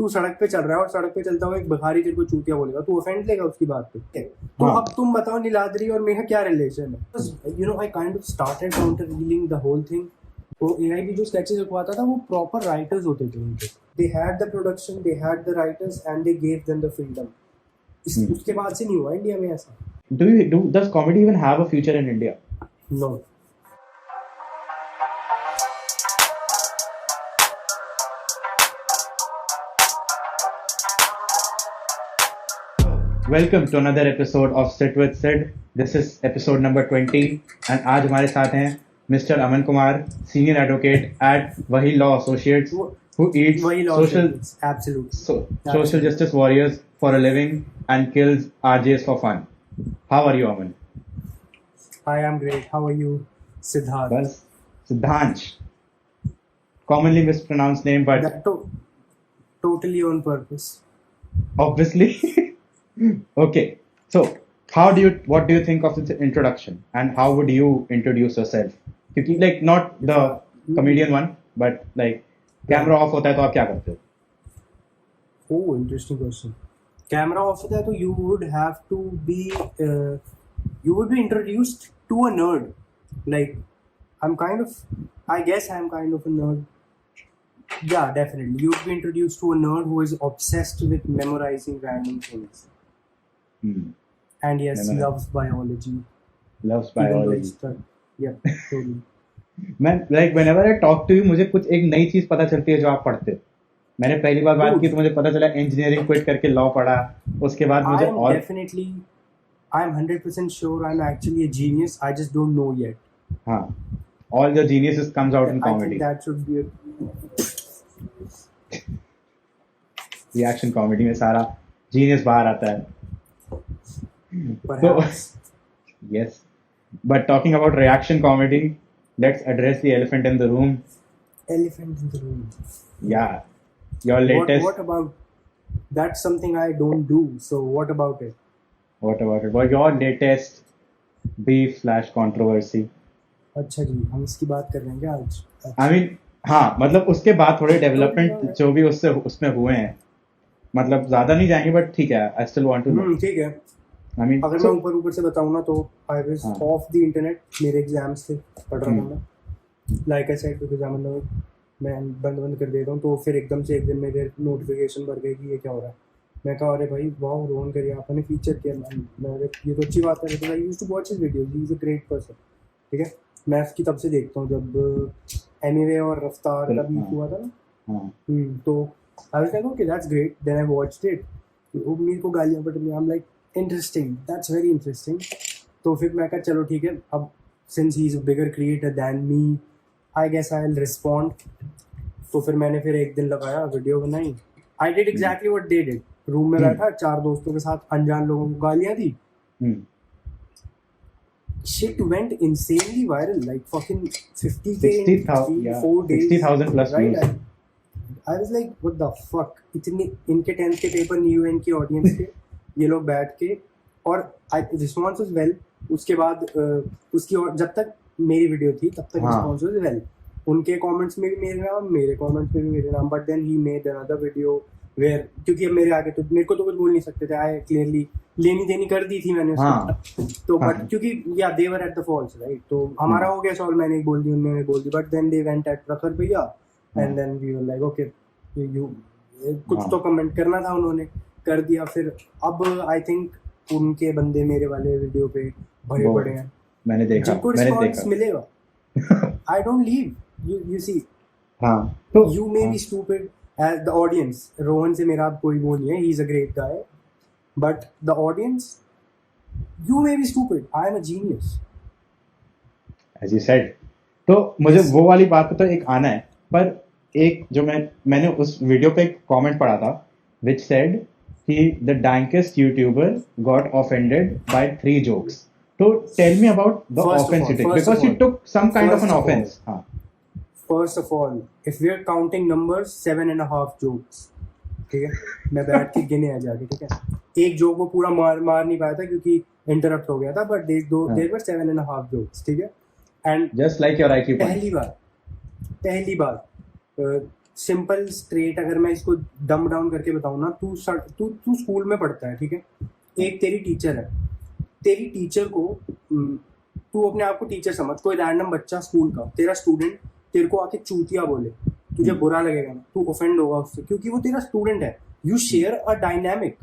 तू सड़क पे चल रहा है और सड़क पे चलता हुआ एक भिखारी तेरे को चूतिया बोलेगा, तू ऑफेंड लेगा उसकी बात पे? तो हाँ। अब तुम बताओ नीलाद्री और मेरा क्या रिलेशन है? You know I kind of started counter reeling the whole thing. तो एआई भी जो स्केचेस रखवाता था वो प्रॉपर राइटर्स होते थे उनके, they had the production, they had the writers and they gave them the freedom. उसके बाद से नहीं हुआ इंडिया में ऐसा। Does comedy even have a future in India? No. Welcome to another episode of Sit with Sid. This is episode number 20 and आज हमारे साथ हैं Mr. Aman Kumar, senior advocate at Wahi Law Associates, who eats वही law social absolute justice warriors for a living and kills RJs for fun. How are you, Aman? I am great. How are you, Siddharth? बस Siddhansh. Commonly mispronounced name, but That totally on purpose. obviously. Okay, so what do you think of this introduction and how would you introduce yourself? क्योंकि like not the comedian one, but like camera off होता है तो आप क्या करते हो? Oh, interesting question. Camera off होता है तो you would have to be introduced to a nerd. Like I guess I'm kind of a nerd. Yeah, definitely. You would be introduced to a nerd who is obsessed with memorizing random things. And yes, Memorizing. loves biology. Loves Even though biology. yeah, totally. मैं like whenever I talk to you मुझे कुछ एक नई चीज पता चलती है जो आप पढ़ते हो. मैंने पहली बार बात की तो मुझे पता चला इंजीनियरिंग क्विट करके लॉ पढ़ा, उसके बाद मुझे और I'm 100% sure I'm actually a genius. I just don't know yet. हाँ, all your geniuses comes out in I comedy. think that should be reaction comedy में सारा जीनियस बाहर आता है. perhaps. Yes, but talking about reaction comedy, let's address the elephant in the room. Elephant in the room. Yeah, your latest. What about? That's something I don't do. So what about it? What about it? Well, your latest beef/controversy. अच्छा जी, हम इसकी बात कर रहे हैं क्या आज? I mean, हाँ, मतलब उसके बाद थोड़े डेवलपमेंट जो भी उसमें हुए हैं, मतलब ज्यादा नहीं जाएंगे, बट ठीक है. I still want to know. ठीक है. I mean, अगर मैं ऊपर से बताऊँ ना तो I was off the internet. मेरे एग्जाम्स थे, पढ़ रहा था मैं. Like I said, because I'm annoyed. मैं बंद कर देता हूँ तो फिर एकदम से एक दिन मेरे नोटिफिकेशन भर गई कि ये क्या हो रहा है. मैं कहा अरे भाई वाह, रोहन करिए आपने फीचर किया. मैं ये तो अच्छी बात है. Because I used to watch his videos. He is a great person. ठीक है, मैं उसकी तब से देखता हूँ जब एनीवे और रफ्तार का बीफ हुआ था ना. तो I was like okay that's great. Then I watched it. वो मेरे को गालियाँ पड़ रही. I am like interesting, that's very interesting. तो फिर मैं कहा चलो ठीक है, अब since he is a bigger creator than me, I guess I will respond. तो फिर मैंने फिर एक दिन लगाया, वीडियो बनाई. I did exactly what they did. Room में बैठा 4 दोस्तों के साथ, अनजान लोगों को गालियां दी. Shit went insanely viral, like fucking 50K in 4 days. 60,000 plus right? views. I was like, what the fuck? इतनी इनके 10th के पेपर नहीं हुए इनकी ऑडियंस के. ये लोग बैठ के, और रिस्पॉन्स वाज वेल. उसके बाद उसकी, और जब तक मेरी वीडियो थी तब तक रिस्पॉन्स वाज वेल. उनके कमेंट्स में भी मेरे नाम, मेरे कमेंट्स में भी मेरे नाम. But then he made another video where, क्योंकि अब मेरे आगे तो मेरे को तो कुछ बोल नहीं सकते थे. आई क्लियरली लेनी देनी कर दी थी मैंने उसको. तो बट क्योंकि या they were at the falls, right. तो हमारा हो गया सॉल्व. मैंने बोल दी, उन्होंने बोल दी. But then they went at Prakhar भैया and then we were like okay, you कुछ तो कमेंट करना था, उन्होंने कर दिया. फिर अब आई थिंक उनके बंदे मेरे वाले वीडियो पे भरे पड़े हैं. मैंने देखा, जिनको रिस्पॉन्स मिलेगा. I don't leave. you see, तो you may be stupid as the audience. Rohan से मेरा कोई वो नहीं है, he is a great guy, but the audience, you may be stupid. I am a genius. As you said. तो मुझे वो वाली बात पे तो एक आना है, पर एक जो मैंने उस वीडियो पे एक कमेंट पढ़ा था which said कि the dankest YouTuber got offended by 3 jokes. So tell me about the offense you took, because you took some kind of an offense. First of all, if we are counting numbers, 7.5 jokes. ठीक है, मैं बैठ के गिने आ जाके. ठीक है, एक जोक वो पूरा मार नहीं पाया था क्योंकि इंटरप्ट हो गया था. But there were 7.5 jokes. ठीक है, and just like your IQ. पहली बार सिंपल स्ट्रेट अगर मैं इसको डम डाउन करके बताऊँ ना, तू स्कूल में पढ़ता है, ठीक है, एक तेरी टीचर है, तेरी टीचर को तू अपने आप को टीचर समझ, कोई रैंडम बच्चा स्कूल का तेरा स्टूडेंट तेरे को आके चूतिया बोले, तुझे बुरा लगेगा ना, तू ऑफेंड होगा उससे, क्योंकि वो तेरा स्टूडेंट है। You share a dynamic.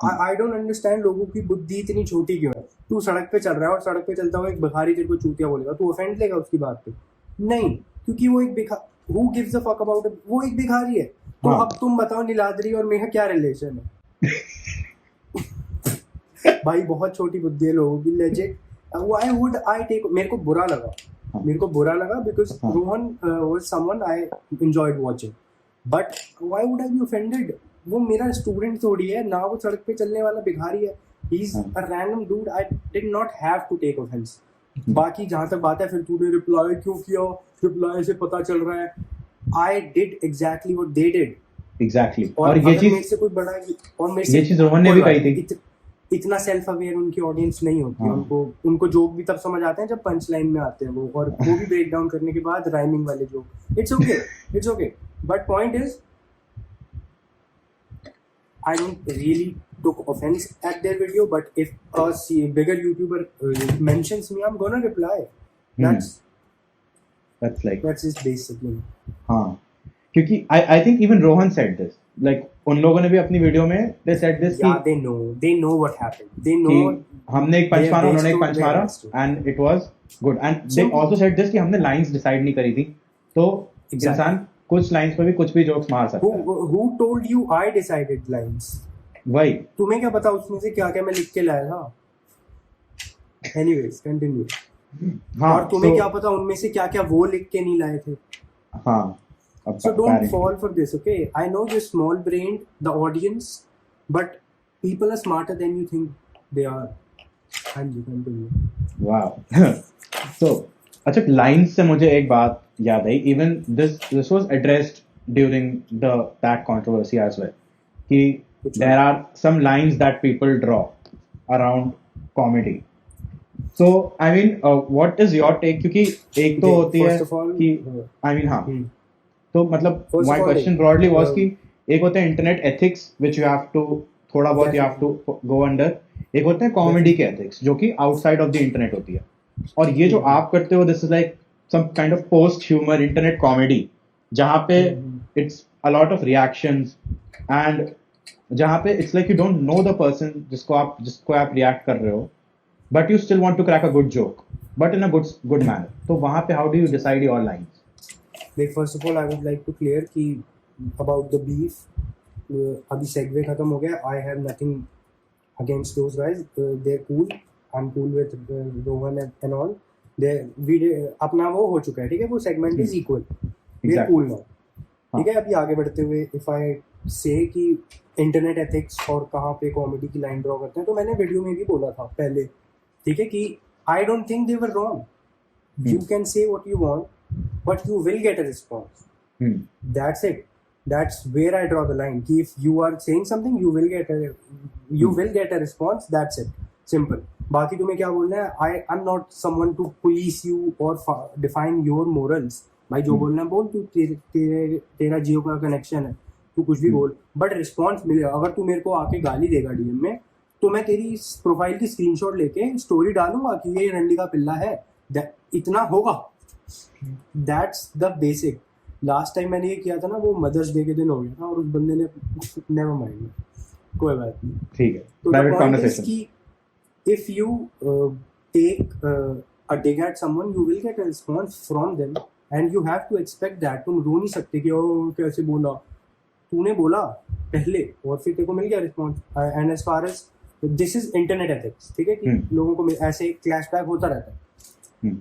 I don't understand लोगों की बुद्धि इतनी छोटी क्यों है। तू सड़क पे चल रहा है और सड़क पे चलता हुआ एक भिखारी तेरे को चूतिया बोलेगा, तू ऑफेंड लेगा उसकी बात पे? नहीं, क्योंकि वो एक who gives a fuck about it, वो एक भिखारी है। तो हाँ। अब तुम बताओ नीलाद्री और मेरा क्या रिलेशन है? भाई बहुत छोटी बुद्धि है लोगों की, legit. Why would I take, मेरे को बुरा लगा बिकॉज हाँ। Rohan was someone I enjoyed watching, but why would I be offended? वो मेरा स्टूडेंट थोड़ी है ना, वो सड़क पे चलने वाला भिखारी है। He is a random dude, I did not have to take offence. बाकी जहां तक बात है, फिर तूने रिप्लाई क्यों किया, रिप्लाई से पता चल रहा है। आई did exactly what they did. Exactly. और ये अगर चीज, मेरे से कोई बड़ा, और मेरे से ये चीज रोहन ने भी कही थी। इतना सेल्फ अवेयर उनकी ऑडियंस नहीं होती। हाँ। उनको जोक भी तब समझ आते हैं जब पंच लाइन में आते हैं वो, और वो भी ब्रेक डाउन करने के बाद राइमिंग वाले joke. It's okay but point is I don't really took offense at their video, but if a bigger YouTuber mentions me, I'm gonna reply. That's like, that's just basically. हाँ, क्योंकि I think even Rohan said this, like उन लोगों ने भी अपनी video में they said this Yeah, they know what happened. They know कि हमने एक पंच मारा, उन्होंने एक पंच मारा, and it was good. And they also said this कि हमने लाइंस डिसाइड नहीं करी थी, तो इंसान कुछ लाइंस पे भी कुछ भी जोक्स मार सकता है। Who told you I decided lines? वही, तुम्हें क्या पता उसमें से क्या क्या मैं लिख के लाया था? Anyways, continue. हाँ, और तुम्हें क्या पता उनमें से क्या क्या वो लिख के नहीं लाए थे? हाँ। So don't fall for this, okay? I know you're small-brained, the audience, but people are smarter than you think they are. हाँ जी, continue. Wow. So, अच्छा, लाइंस से मुझे एक बात याद आई, even this was addressed during that controversy as well, कि there are some lines that people draw around comedy. So I mean, what is your take? क्योंकि एक तो होती है कि I mean, हाँ, तो मतलब my question broadly was कि एक होते हैं internet ethics which you have to थोड़ा बहुत you have to go under, एक होते हैं कॉमेडी के एथिक्स जो कि आउटसाइड ऑफ द इंटरनेट होती है, और ये जो आप करते हो this is like some kind of post humor internet comedy जहाँ पे it's a lot of reactions and जहाँ पे it's like you don't know the person जिसको आप react कर रहे हो, but you still want to crack a good joke but in a good manner. तो वहाँ पे how do you decide your lines? Like first of all I would like to clear कि about the beef, अभी segue खत्म हो गया. I have nothing against those guys. They're cool. I'm cool with Rohan and all. अपना वो हो चुका है, ठीक है, वो segment is equal, we are cool now, ठीक है. अभी आगे बढ़ते हुए इफ आई से कि इंटरनेट एथिक्स और कहाँ पे कॉमेडी की लाइन ड्रॉ करते हैं, तो मैंने वीडियो में भी बोला था पहले, ठीक है, कि I don't think they were wrong. You can say what you want but you will get a response. That's it. That's where I draw the line. कि if you are saying something, you will get a response. That's it. Simple. बाकी तुम्हें क्या बोलना है? I'm not someone to police you or define your morals. भाई जो बोलना है बोल, तू तेरा जियो का कनेक्शन है, तू कुछ भी बोल, बट रिस्पॉन्स मिलेगा. अगर तू मेरे को आके गाली देगा डीएम में, तो मैं तेरी प्रोफाइल की स्क्रीनशॉट लेके स्टोरी डालूंगा कि ये रंडी का पिल्ला है. इतना होगा. That's the basic. Last time मैंने ये किया था ना, वो मदर्स डे के दिन हो गया था और उस बंदे ने नेवर माइंड, कोई बात नहीं, ठीक है. तो द पॉइंट इज कि if you take a dig at someone, you will get a response from them and you have to expect that. तुम रो नहीं सकते कि ओ कैसे बोला, तूने बोला पहले और फिर तेरे को मिल गया response. And as far as this is internet ethics, ठीक है, कि लोगों को ऐसे क्लैशबैक होता रहता है.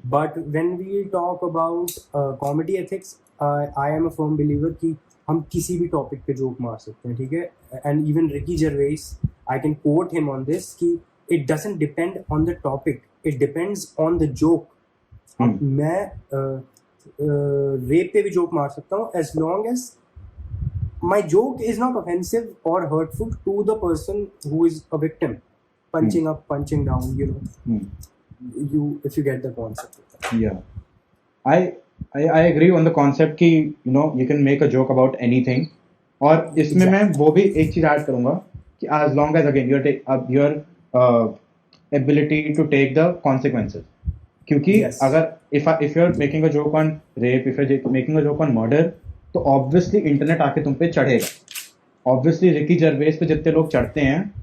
But when we talk about comedy ethics, I am a firm believer कि हम किसी भी टॉपिक पे जोक मार सकते हैं, ठीक है. And even Ricky Gervais, I can coat him on this कि it doesn't depend on the topic, it depends on the joke. मैं रेप पे भी जोक मार सकता हूँ as long as my joke is not offensive or hurtful to the person who is a victim. Punching up, punching down, you know. If you get the concept. Yeah. I agree on the concept कि you know you can make a joke about anything. और इसमें मैं वो भी एक चीज add करूंगा कि as long as again your uh, ability to take the consequences. क्योंकि Yes. अगर if you're making a joke on rape, if you're making a joke on murder, तो obviously इंटरनेट आके तुम पे चढ़ेगा. Obviously रिकी जर्वेस पे जितने लोग चढ़ते हैं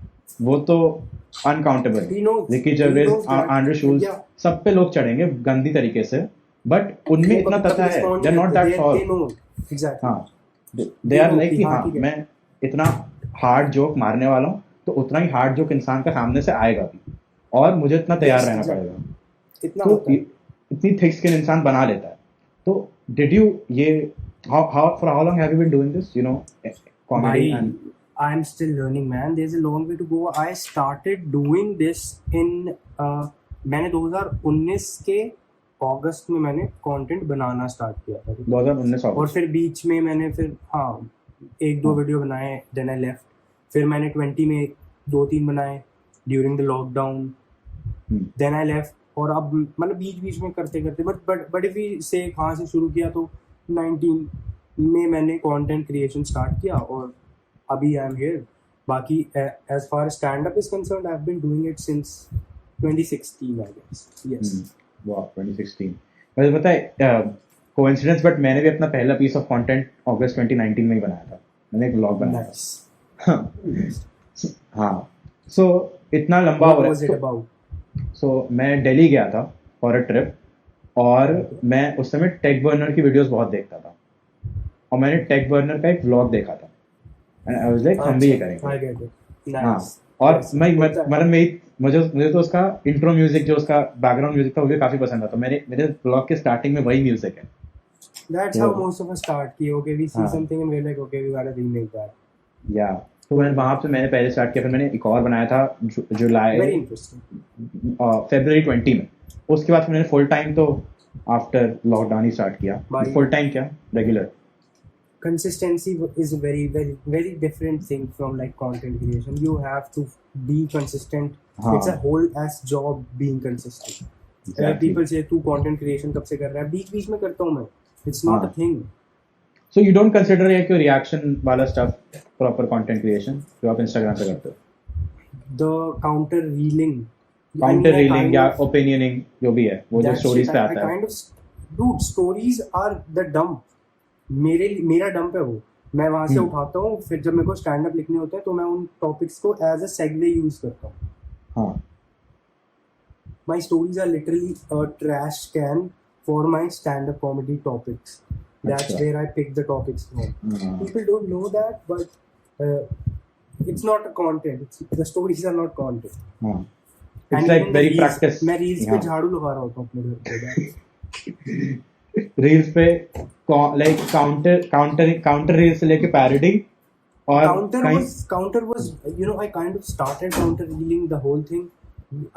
वो तो uncountable He knows- Ricky he Gervais, knows that- Andrew Schultz, yeah. सब पे लोग चढ़ेंगे गंदी तरीके से, बट उनमें वो इतना कभी पता है respond दे आर नहीं नॉट करते, that they solve. know. Exactly. हाँ, दे आर know लाइक कि कि हाँ, हाँ ठीक है. मैं इतना हार्ड जोक मारने वाला हूँ तो उतना ही हार्ड जोक इंसान का सामने से आएगा भी, और मुझे इतना तैयार Yes, रहना exactly. पड़ेगा. इतना तो होता है. इतनी थिक स्किन इंसान बना लेता है. तो डिड यू ये for how long have you been doing this, you know, comedy and I'm still learning, man. There's a long way to go. I started doing this in मैंने 2019 के अगस्त में मैंने कंटेंट बनाना स्टार्ट किया था. 2019 और फिर बीच में मैंने फिर एक दो हाँ. वीडियो बनाए, देन आई लेफ्ट. फिर मैंने 20 में 2-3 बनाए during the lockdown, then I left. और अब मतलब बीच बीच में करते करते बट इफ वी से कहाँ से शुरू किया तो 19 में मैंने कंटेंट क्रिएशन स्टार्ट किया और अभी आई एम हियर. बाकी as far stand up is concerned I have been doing it since 2016 I guess. Yes. वाह, 2016. मुझे पता है कोइंसिडेंस, बट मैंने भी अपना पहला पीस ऑफ कंटेंट अगस्त 2019 में ही बनाया था. मैंने एक व्लॉग बनाया था. नाइस. हाँ, सो इतना लंबा हो व्हाट रहा वाज इट है. अबाउट? सो मैं दिल्ली गया था फॉर अ ट्रिप, और मैं उस समय टेक बर्नर की वीडियोस बहुत देखता था, और मैंने टेक बर्नर का एक व्लॉग देखा था, एंड आई वाज लाइक हम भी ये करेंगे. I get it. हाँ, नाइस. और Yes, मैं होता है. मतलब मुझे तो उसका इंट्रो म्यूजिक, जो उसका बैकग्राउंड म्यूजिक था, वो भी काफी पसंद था. तो मेरे ब्लॉग के स्टार्टिंग में वही म्यूजिक है. That's तो how most of us start. कि okay, we see हाँ. something and we're like, okay, we gotta remake that. या तो मैंने वहां से मैंने पहले स्टार्ट किया, फिर मैंने एक और बनाया था Very जुलाई interesting. फरवरी 20 में. उसके बाद फिर मैंने फुल टाइम तो आफ्टर लॉकडाउन ही स्टार्ट किया. भाई- फुल टाइम क्या, regular. Consistency is a very, very, very different thing from like content creation. You have to be consistent. हाँ. It's a whole ass job being consistent. People say तू content creation कब से कर रहा है? बीच बीच में करता हूँ मैं. It's not हाँ. a thing. So you don't consider एक रिएक्शन वाला स्टफ प्रॉपर कंटेंट क्रिएशन जो आप इंस्टाग्राम पे करते हो? The counter reeling. Counter I reeling kind या of- ओपिनियनिंग जो भी है, वो जो that स्टोरीज shit, पे I आता है. kind of, dude, stories are the dump. मेरा डंप है वो. मैं वहां से उठाता हूँ, फिर जब मेरे को स्टैंड अप लिखने होते हैं तो मैं उन टॉपिक्स को एज अ सेगवे यूज करता हूँ. हाँ. My stories are literally a trash can for my stand-up comedy topics. That's Achha. where I pick the topics from. हाँ. People don't know that, but it's not a content. The stories are not content. हाँ. And It's like even the very reels- practice. मैं reels पे हाँ. झाड़ू लगा रहा होता हूँ अपने घर पे. रील्स पे लाइक काउंटर रील्स से लेके पैरोडी, और Counter was I kind of started counter reeling the whole thing.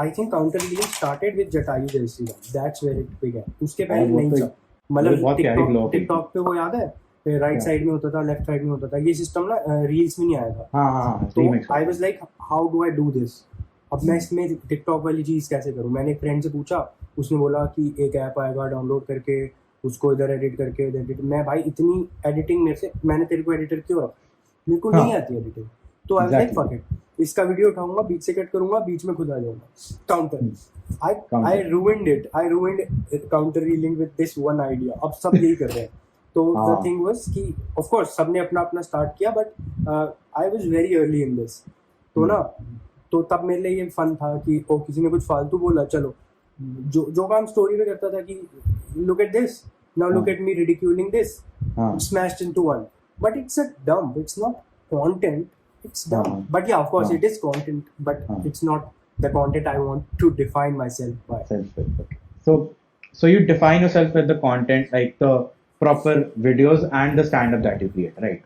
I think counter reeling started with Jatayu Jai Shri Ram. That's where it began. उसके पहले वो नहीं तो- था. वो मतलब बहुत प्यारी blog है. टिकटॉक पे वो याद है, राइट क्या? साइड में होता था, लेफ्ट साइड में होता था. ये सिस्टम ना रील्स में नहीं आया था. हाँ हाँ, तो remix. I was like how do I do this. अब मैं इसमें टिकटॉक वाली चीज़ कैसे करूँ. मैंने एक फ्रेंड से पूछा, उसने बोला कि एक ऐप आएगा, डाउनलोड करके उसको इधर एडिट करके एडिट. मैं भाई इतनी एडिटिंग मैंने तेरे को एडिटर क्यों रखा, मेरे को नहीं हाँ. आती एडिटिंग. तो I like Exactly. Fuck it, इसका वीडियो उठाऊंगा, बीच से कट करूंगा, बीच में खुद आ जाऊंगा. Counter. I ruined counter reeling with this one idea. अब सब यही कर रहे हैं. तो द हाँ. थिंग वाज कि ऑफ कोर्स सबने अपना अपना स्टार्ट किया, but I was very early in this. तो ना, तो तब मेरे लिए ये फन था कि ओ किसी ने कुछ फालतू बोला, चलो जो काम स्टोरी में करता था कि look at this, now look at me ridiculing this, हाँ. smashed into one. But it's a dump. It's not content. It's dumb. But yeah, of course, it is content. But it's not the content I want to define myself by. So you define yourself with the content, like the proper videos and the stand-up that you create, right?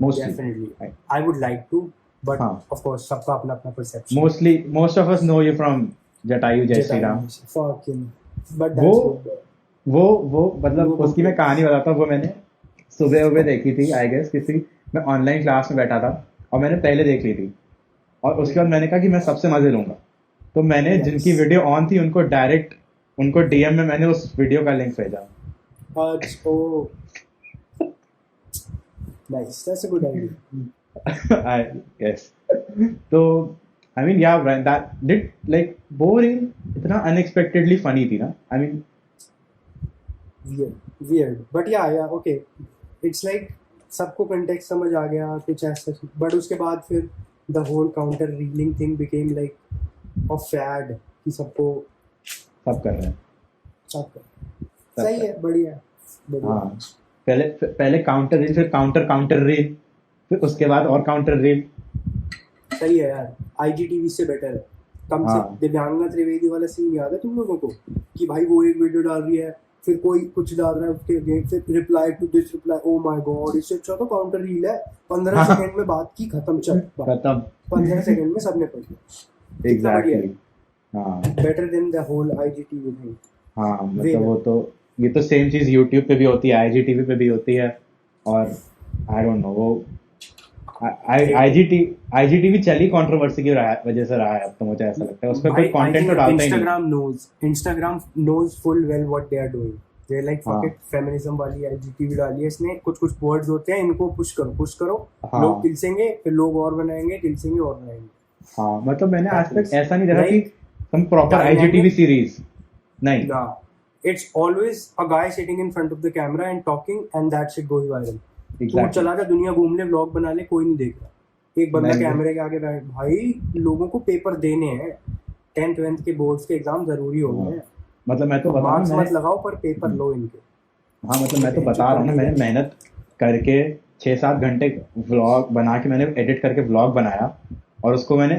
Mostly. Definitely. Right. I would like to, but हाँ. of course, सबका अपना अपना perception. Most of us know you from Jatayu Jai Shri Ram. Fucking. But that's good. वो मतलब उसकी मैं कहानी बताता हूँ. वो मैंने सुबह देखी थी, आई गेस मैं ऑनलाइन क्लास में बैठा था, और मैंने पहले देख ली थी, और उसके बाद मैंने कहा कि मैं सबसे मजे लूंगा. तो मैंने जिनकी वीडियो ऑन थी उनको डीएम में मैंने उस वीडियो का लिंक भेजा. Oh, nice. That's a good idea. Yes. तो I mean yeah, Brian, that did like वो reel इतना unexpectedly funny थी ना. I mean Weird. But yeah, okay. It's like सबको context समझ आ गया कुछ ऐसा. But उसके बाद फिर the whole counter reeling thing became like a fad कि सबको सब कर रहे हैं. सब सही है, बढ़िया है, बढ़िया. हाँ. पहले काउंटर रील, फिर काउंटर रील, फिर उसके बाद और काउंटर रील. सही है यार. IGTV से बेटर है. कम से हाँ. दिव्यांगना त्रिवेदी वाला सीन याद है तुम लोगों को कि भाई वो एक वीडियो डाल रही है, फिर कोई कुछ डाल रहा है उसके अगेंस्ट, फिर reply to this reply. Oh my God, इससे अच्छा तो काउंटर रील है. 15 सेकंड में बात की, खत्म. चल खत्म. 15 सेकंड में सबने पढ़ लिया. एग्जैक्टली. हाँ. Better than the whole IGTV thing. हाँ मतलब वो तो ये तो सेम चीज YouTube पे भी होती है, IGTV पे भी होती है. और आई डोंट नो वो IGTV चली कंट्रोवर्सी की वजह से रहा है. अब तो मुझे ऐसा लगता है उस पर कोई कंटेंट तो डालता ही नहीं. Instagram knows full well what they are doing. They're like fuck हाँ. it, feminism वाली IGTV डाली है इसने. कुछ वर्ड्स होते हैं, इनको पुश करो. हाँ. लोग तिलसेंगे, फिर लोग और बनाएंगे, तिलसेंगे और बनाएंगे. हाँ मतलब मैंने आज तक ऐसा नहीं देखा कि Like, हम प्रॉपर IGTV सीरीज नहीं. nah. It's always a guy sitting in front of the camera and talking and that shit goes viral. तू Exactly. चला जा दुनिया घूम ले, व्लॉग बना ले, कोई नहीं देख रहा. एक बंदा नहीं. कैमरे के आगे बैठ, भाई लोगों को पेपर देने हैं. 10th 12th के बोर्ड्स के एग्जाम जरूरी हो गए हैं. मतलब मैं तो बता रहा मार्क्स हूँ मत लगाओ पर पेपर लो इनके. हाँ मतलब मैं तो बता रहा हूँ ना, मैंने मेहनत करके 6-7 घंटे व्लॉग बना के मैंने एडिट करके व्लॉग बनाया और उसको मैंने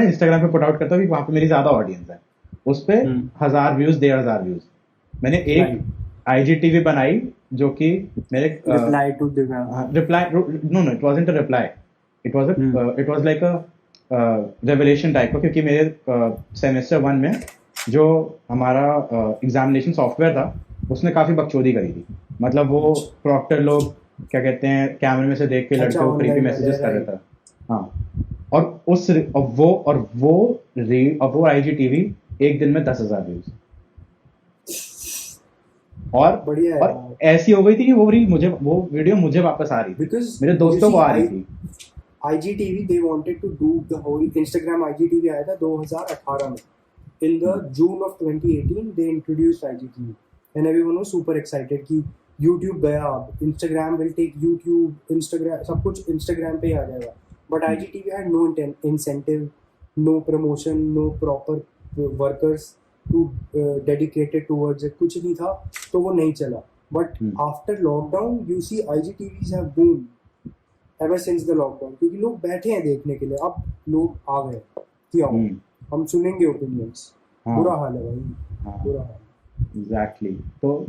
इंस्टाग्राम पे पुट आउट करता हूँ कि वहाँ पे मेरी ज्यादा ऑडियंस है. उस पे 1000 व्यूज 1500 व्यूज. मैंने एक IGTV बनाई जो कि मेरे reply to the no it wasn't a reply. It was like a revelation type का, क्योंकि मेरे सेमेस्टर 1 में जो हमारा एग्जामिनेशन सॉफ्टवेयर था उसने काफी बकचोदी करी थी. मतलब वो प्रॉक्टर लोग क्या कहते हैं कैमरे में से देख के लड़के को क्रीपी मैसेजेस कर रहे थे. हाँ. और वो IGTV एक दिन में 10,000 व्यूज. और ऐसी हो गई थी कि वो वीडियो मुझे वापस आ रही थी, Because मेरे दोस्तों को आ रही थी. IGTV they wanted to do the whole Instagram IGTV आया था 2018 में. In the June of 2018 they introduced IGTV and everyone was super excited कि YouTube गया, अब Instagram will take YouTube, Instagram सब कुछ Instagram पे ही आ जाएगा. But IGTV had no incentive, no promotion, no proper workers to dedicated towards it. कुछ नहीं था तो वो नहीं चला. But after lockdown you see IGTVs have boomed ever since the lockdown, क्योंकि लोग बैठे हैं देखने के लिए. अब लोग आ गए कि आओ हम सुनेंगे ओपिनियंस. बुरा हाल है भाई, बुरा हाल. एग्जैक्टली. तो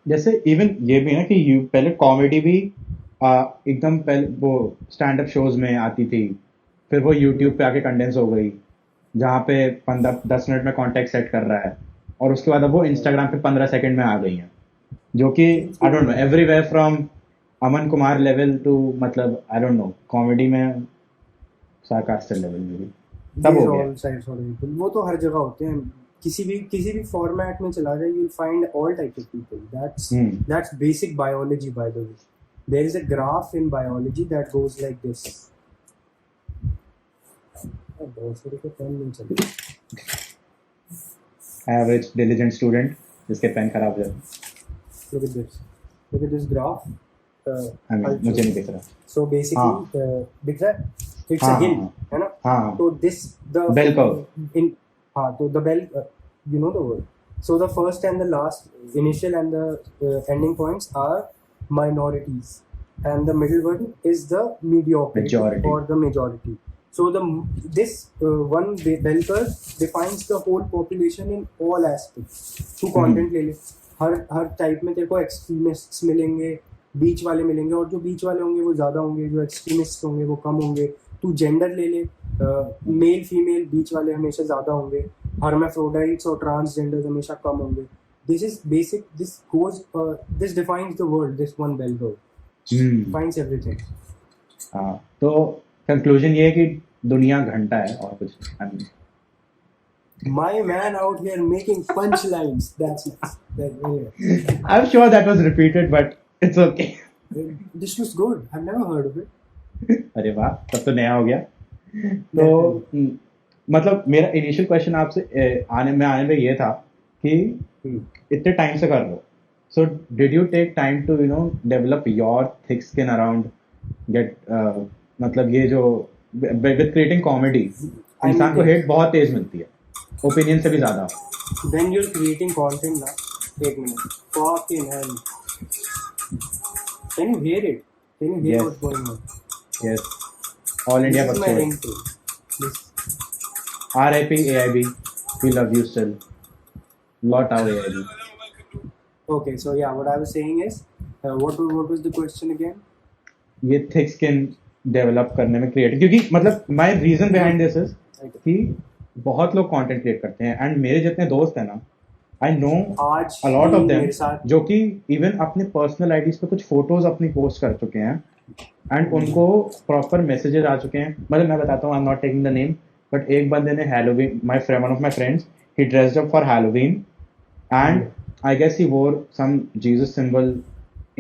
जैसे इवन ये भी है कि पहले कॉमेडी भी एकदम पहले वो स्टैंड अप शोज में आती थी, फिर वो यूट्यूब पे आके कंडेंस हो गई जहाँ पे 10 मिनट में कॉन्टेक्ट सेट कर रहा है, और उसके बाद अब वो इंस्टाग्राम पे 15 सेकंड में आ गई हैं, जो कि I don't know everywhere from Aman Kumar level to मतलब आई डोंट नो कॉमेडी में सार्कास्टिक लेवल में भी सब हो गया. वो तो हर जगह होते हैं. किसी भी फॉर्मेट में चला जाए you will find all type of people. That's basic biology by the way. There is a graph in biology that goes like this. बहुत सारे को पेन नहीं चलता. एवरेज डिलिजेंट स्टूडेंट जिसके पेन खराब हो जाए. look at this graph. मुझे नहीं दिख रहा. So basically दिख रहा है, it's a hill है ना. हाँ. तो this the bell curve. हाँ तो the bell you know the word. So the first and the last initial and the ending points are minorities and the middle one is the mediocrity or the majority. So this one bell curve defines the whole population in all aspects. तू content ले ले, हर type में तेरे को extremists मिलेंगे, बीच वाले मिलेंगे, और जो बीच वाले होंगे वो ज़्यादा होंगे, जो एक्सट्रीमिस्ट होंगे वो कम होंगे. तू जेंडर ले ले, मेल फीमेल बीच वाले हमेशा ज़्यादा होंगे, हर्माफ्रोडाइट्स और ट्रांसजेंडर्स हमेशा कम होंगे. This is basic, this defines the world. This one bell curve defines everything. हाँ. तो कंक्लूजन ये है कि दुनिया घंटा है और कुछ My man out here making punchlines. That's nice. Anyway, I'm sure that was repeated, but it's okay. this was good. I've never heard of it. अरे वाह, तब तो नया हो गया. तो मतलब मेरा इनिशियल क्वेश्चन आपसे आने में ये था कि इतने टाइम से कर रहे हो, so did you take time to develop your thick skin around get मतलब ये जो विद क्रिएटिंग कॉमेडी इंसान को हेट बहुत तेज मिलती है, ओपिनियन से भी ज्यादा. When you're creating content, na, एक minute. Fucking hell. Can you hear it? Can you hear Yes. what's going on? Yes, all India This is my बच्चों. ringtone. This. RIP AIB, we love you still. Lot out AIB. Okay, so yeah, what I was saying is, what was the question again? ये thick skin develop करने में create, क्योंकि मतलब my reason behind this is कि बहुत लोग content create करते हैं एंड मेरे जितने दोस्त हैं ना, आई नो आज अ लॉट ऑफ मेरे देम साथ जो कि इवन अपने पर्सनल आईडीज पे कुछ फोटोज अपनी पोस्ट कर चुके हैं एंड उनको प्रॉपर मैसेजेस आ चुके हैं. मतलब मैं बताता हूँ, आई am not taking the name, but एक बंदे ने Halloween, one of my friends, he dressed up for Halloween and I guess he wore some Jesus symbol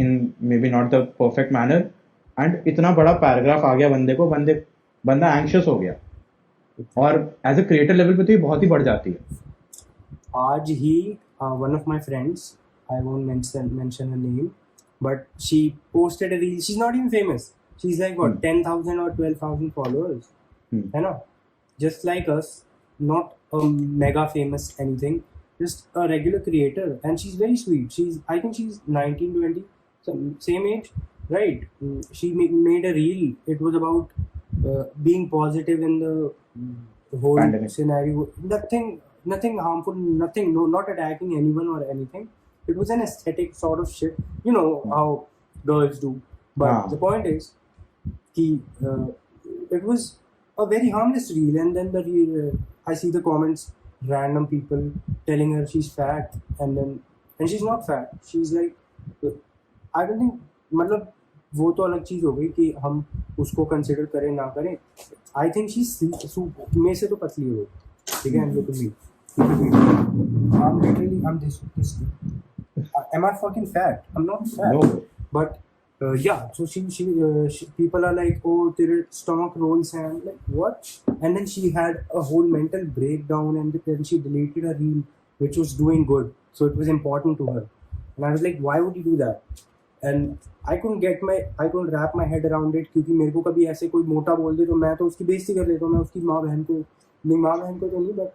in maybe not the perfect manner, and इतना बड़ा paragraph आ गया बंदे को, बंदा anxious हो गया. और एज अ क्रिएटर लेवल पे तो ये बहुत ही बढ़ जाती है. आज ही one of my friends, I won't mention her name, but she posted a reel. She's not even famous. She's like what 10,000 or 12,000 followers. है ना? Just like us, not a mega famous anything. Just a regular creator, and she's very sweet. I think she's 19, 20, same age, right? She made a reel. It was about being positive in the whole Pandemic. scenario. Nothing harmful, nothing, no, not attacking anyone or anything. It was an aesthetic sort of shit. You know how girls do. But the point is, it was a very harmless reel, and then the reel, I see the comments. Random people telling her she's fat, and she's not fat. She's like, I don't think, मतलब वो तो अलग चीज हो गई कि हम उसको कंसिडर करें ना करें. आई थिंक शी में से तो पतली हो गई, ठीक है. Look at me. I'm this. Am I fucking fat? I'm not fat. No. But yeah, so she people are like, oh, तेरे stomach rolls हैं. I'm like, what? And then she had a whole mental breakdown, and then she deleted a reel which was doing good, so it was important to her. And I was like, why would you do that? And I couldn't wrap my head around it, क्योंकि मेरे को कभी ऐसे कोई मोटा बोल दे तो मैं तो उसकी बेइज्जती कर लेता हूँ. मैं उसकी माँ बहन को तो नहीं, but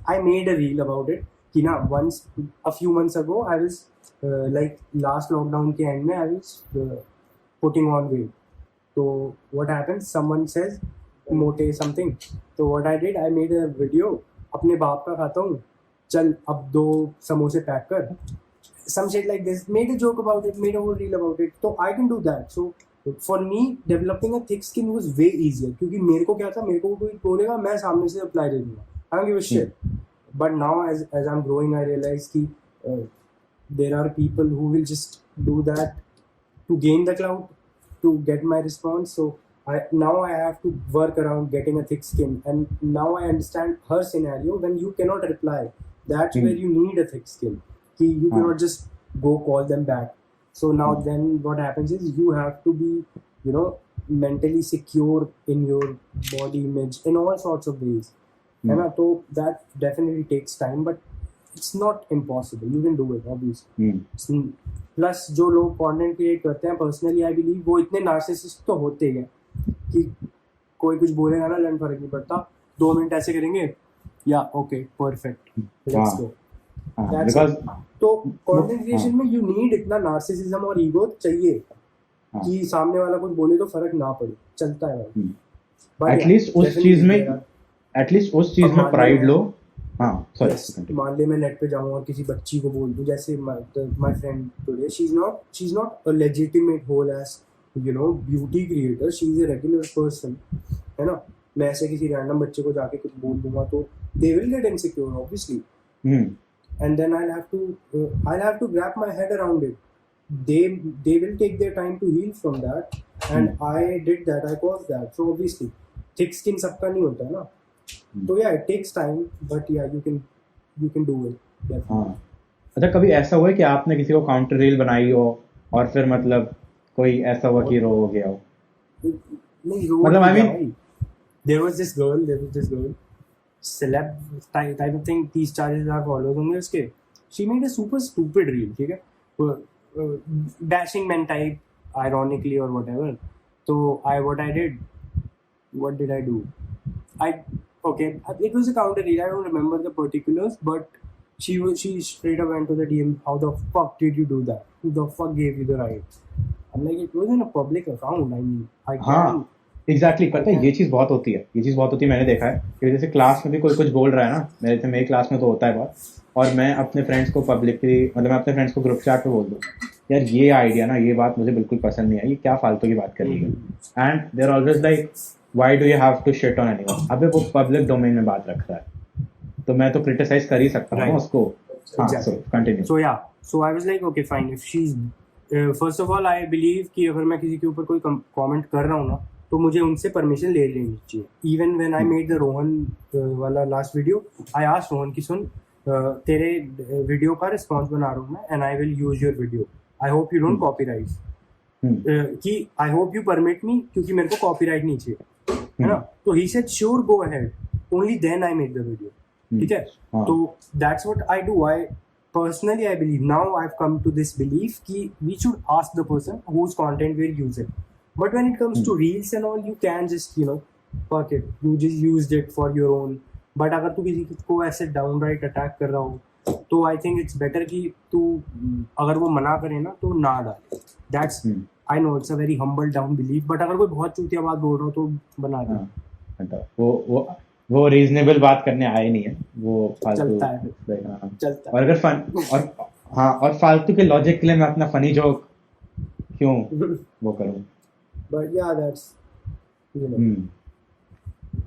I made a reel about it कि ना, once a few months ago I was like last lockdown के end में I was putting on weight. So what happens? Someone says मोटे something. So what I did, I made a video. अपने बाप का खाता हूँ, चल अब 2 समोसे पैक कर. Some shit like this. Made a joke about it. Made a whole reel about it. So I can do that. So for me, developing a thick skin was way easier. क्योंकि मेरे को क्या था, मेरे को कोई बोलेगा मैं सामने से अप्लाई दे दूँगा. I don't give a shit. But now as I'm growing, I realize कि there are people who will just do that to gain the clout, to get my response. So now I have to work around getting a thick skin, and now I understand her scenario. When you cannot reply, that's where you need a thick skin. You cannot just go call them back. So now then what happens is you have to be, mentally secure in your body image in all sorts of ways. And so that definitely takes time, but it's not impossible. You can do it, obviously. Plus जो लोग content create करते हैं, personally I believe वो इतने narcissist तो होते हैं कि कोई कुछ बोलेगा ना, लंड फर्क नहीं पड़ता. 2 मिनट ऐसे करेंगे, या okay perfect, let's go. Because तो कंटेंट क्रिएशन में you need इतना narcissism और ego चाहिए कि सामने वाला कुछ बोले तो फर्क ना पड़े, चलता है भाई. एटलीस्ट उस चीज में प्राइड लो. हाँ, सॉरी. मान ले मैं नेट पे जाऊँ और किसी बच्ची को बोल दूँ, जैसे my friend today, she is not a legitimate whole as beauty creator, she is a regular person, है ना. मैं ऐसे किसी रैंडम बच्चे को जाके कुछ बोल दूंगा तो they will get insecure obviously. And then I'll have to wrap my head around it. They will take their time to heal from that, and I did that. I caused that. So obviously thick skin सबका नहीं होता है ना. तो yeah, it takes time, but yeah, you can do it. Yeah. हाँ अच्छा कभी ऐसा हुआ है कि आपने किसी को काउंटर रील बनाई हो और फिर मतलब कोई ऐसा हुआ कि रो हो गया हो नहीं, रोड मतलब I पे mean- भाई, there was this girl, celeb type of thing, 30-40,000 followers होंगे उसके. She made a super stupid reel, ठीक है, dashing man type, ironically or whatever. So what did I do? Okay, it was a counter reel. I don't remember the particulars, but she straight up went to the DM. How the fuck did you do that? Who the fuck gave you the right? I'm like, it was in a public account. I mean, I can. हाँ exactly पता है ये चीज़ बहुत होती है मैंने देखा है कि जैसे क्लास में भी कोई कुछ बोल रहा है ना मेरे क्लास में तो होता है बात और मैं अपने फ्रेंड्स को पब्लिकली मतलब मैं अपने फ्रेंड्स को ग्रुप चैट पे बोल दूँ यार ये आइडिया ना ये बात मुझे बिल्कुल पसंद नहीं आई ये क्या फालतू की बात कर रही है and they are always like why do you have to shit on anyone अबे वो पब्लिक डोमेन में बात रख रहा है तो मैं तो क्रिटिसाइज कर ही सकता हूँ Right. उसको हाँ Exactly. So continue So yeah, so I was like, okay, fine. If she's first of all, I believe कि अगर मैं किसी के ऊपर कोई कमेंट कर रहा हूँ ना तो मुझे उनसे परमिशन ले लेनी चाहिए. Even when I made the Rohan वाला last video, I asked Rohan कि सुन तेरे वीडियो का रिस्पॉन्स बना रहा हूँ मैं and I will use your video. I hope you don't copyright. कि I hope you permit me क्योंकि मेरे को कॉपीराइट नहीं चाहिए है ना. तो he said sure go ahead. Only then I made the video. ठीक है. हाँ. तो that's what I do. Personally I believe now I've come to this belief कि we should ask the person whose content we're using. But when it comes to reels and all, you can just fuck it. You just used it for your own. But अगर तू किसी को ऐसे downright attack कर रहा हो तो I think it's better कि तू अगर वो मना करे ना तो ना डाले. That's I know it's a very humble down belief. But अगर कोई बहुत चूतिया बात बोल रहा हो तो बना दे. मतलब वो रीजनेबल बात करने आए नहीं है वो फालतू चलता है. चलता है. और अगर फन और फालतू के लॉजिक के लिए मैं अपना फनी जोक क्यों वो करूं But yeah, that's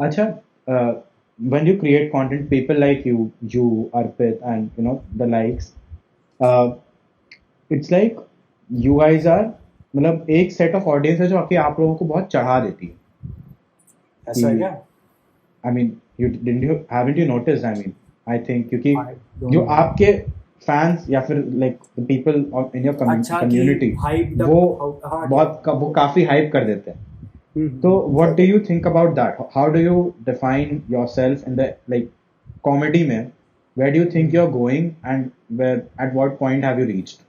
अच्छा when you create content people like you Arpit and the likes it's like you guys are मतलब एक सेट ऑफ ऑडियंस है जो आप लोगों को बहुत चढ़ा देती है ऐसा है क्या? I mean, haven't you noticed? I mean, I think क्योंकि I don't जो know. आपके fans या फिर like the people in your अच्छा community कि hyped up, हाँ, वो काफी hype कर देते हैं. तो what do you think about that? How do you define yourself in the like comedy में? Where do you think you're going and at what point have you reached?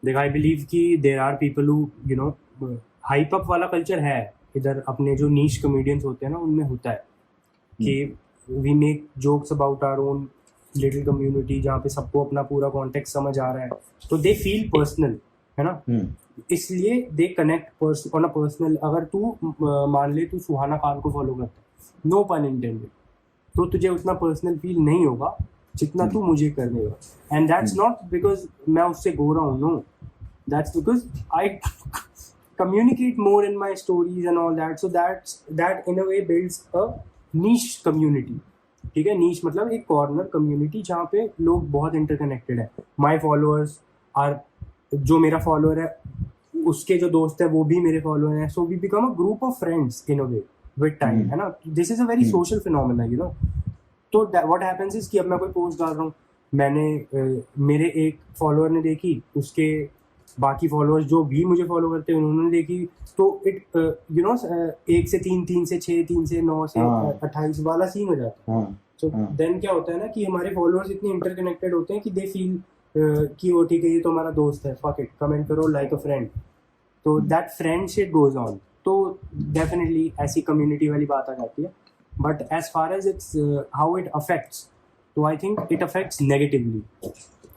देख I believe कि there are people who hype up वाला culture है इधर अपने जो नीश comedians होते हैं ना उनमें होता है कि we make jokes about our own little community जहाँ पे सबको अपना पूरा कॉन्टेक्स्ट समझ आ रहा है तो दे फील पर्सनल है ना. इसलिए they connect on a personal. अगर तू मान ले तू सुहाना खान को फॉलो करता है नो पन इंटेंडेड तो तुझे उतना पर्सनल फील नहीं होगा जितना तू मुझे कर देगा. एंड दैट्स नॉट बिकॉज मैं उससे गोरा हूँ. No, that's because I communicate more in my stories and all that, so that in a way builds a niche community. ठीक है. niche मतलब एक कॉर्नर कम्युनिटी जहाँ पे लोग बहुत इंटरकनेक्टेड है. माई फॉलोअर्स आर जो मेरा फॉलोअर है उसके जो दोस्त है वो भी मेरे फॉलोअर हैं. So we become a group of friends in a way with time है ना. This is a very social phenomena तो व्हाट हैपेंस इज कि अब मैं कोई पोस्ट डाल रहा हूँ मैंने मेरे एक फॉलोअर ने देखी उसके बाकी फॉलोअर्स जो भी मुझे फॉलो करते हैं उन्होंने देखी तो इट 1 से 3, 3 से 6, 3 से 9 से 28 वाला सीन हो जाता है. सो देन क्या होता है ना कि हमारे फॉलोअर्स इतने इंटरकनेक्टेड होते हैं कि दे फील कि वो ठीक है ये तो हमारा दोस्त है, फक इट, कमेंट करो लाइक अ फ्रेंड. तो दैट फ्रेंडशिप गोज ऑन. तो डेफिनेटली ऐसी कम्युनिटी वाली बात आ जाती है. But as far as it's how it affects तो I think it affects negatively.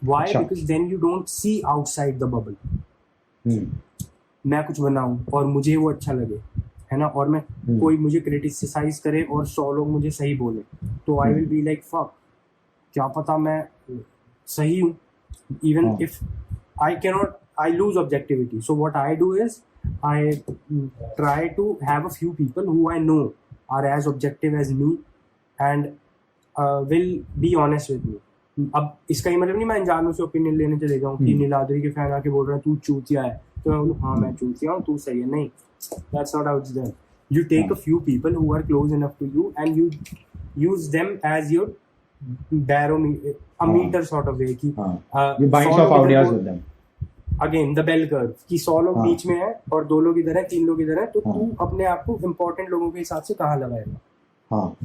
Why? Because then you don't see outside the bubble. मैं कुछ बनाऊं और मुझे वो अच्छा लगे है ना और मैं कोई मुझे क्रिटिसाइज करे और 100 लोग मुझे सही बोले तो I will be like fuck क्या पता मैं सही हूँ. Even if I cannot I lose objectivity. So what I do is I try to have a few people who I know are as objective as me and will be honest with me. अब इसका ही मतलब नहीं मैं अनजानों से opinion लेने चले जाऊँ कि नीलाद्री के फैन आके बोल रहे हैं तू चूतिया है तो मैं बोलूँ हाँ मैं चूतिया हूँ तू सही है. नहीं, that's not how it's done. You take a few people who are close enough to you and you use them as your barometer, a हाँ। meter sort of way कि You bounce 100 off लोग इधर ideas को- with them. Again the bell curve कि 100 लोग हाँ। बीच में है और 2 लोग इधर है, 3 लोग इधर है, तो हाँ। तू अपने आप को इम्पोर्टेंट लोगों के हिसाब से कहाँ लगाएगा? हाँ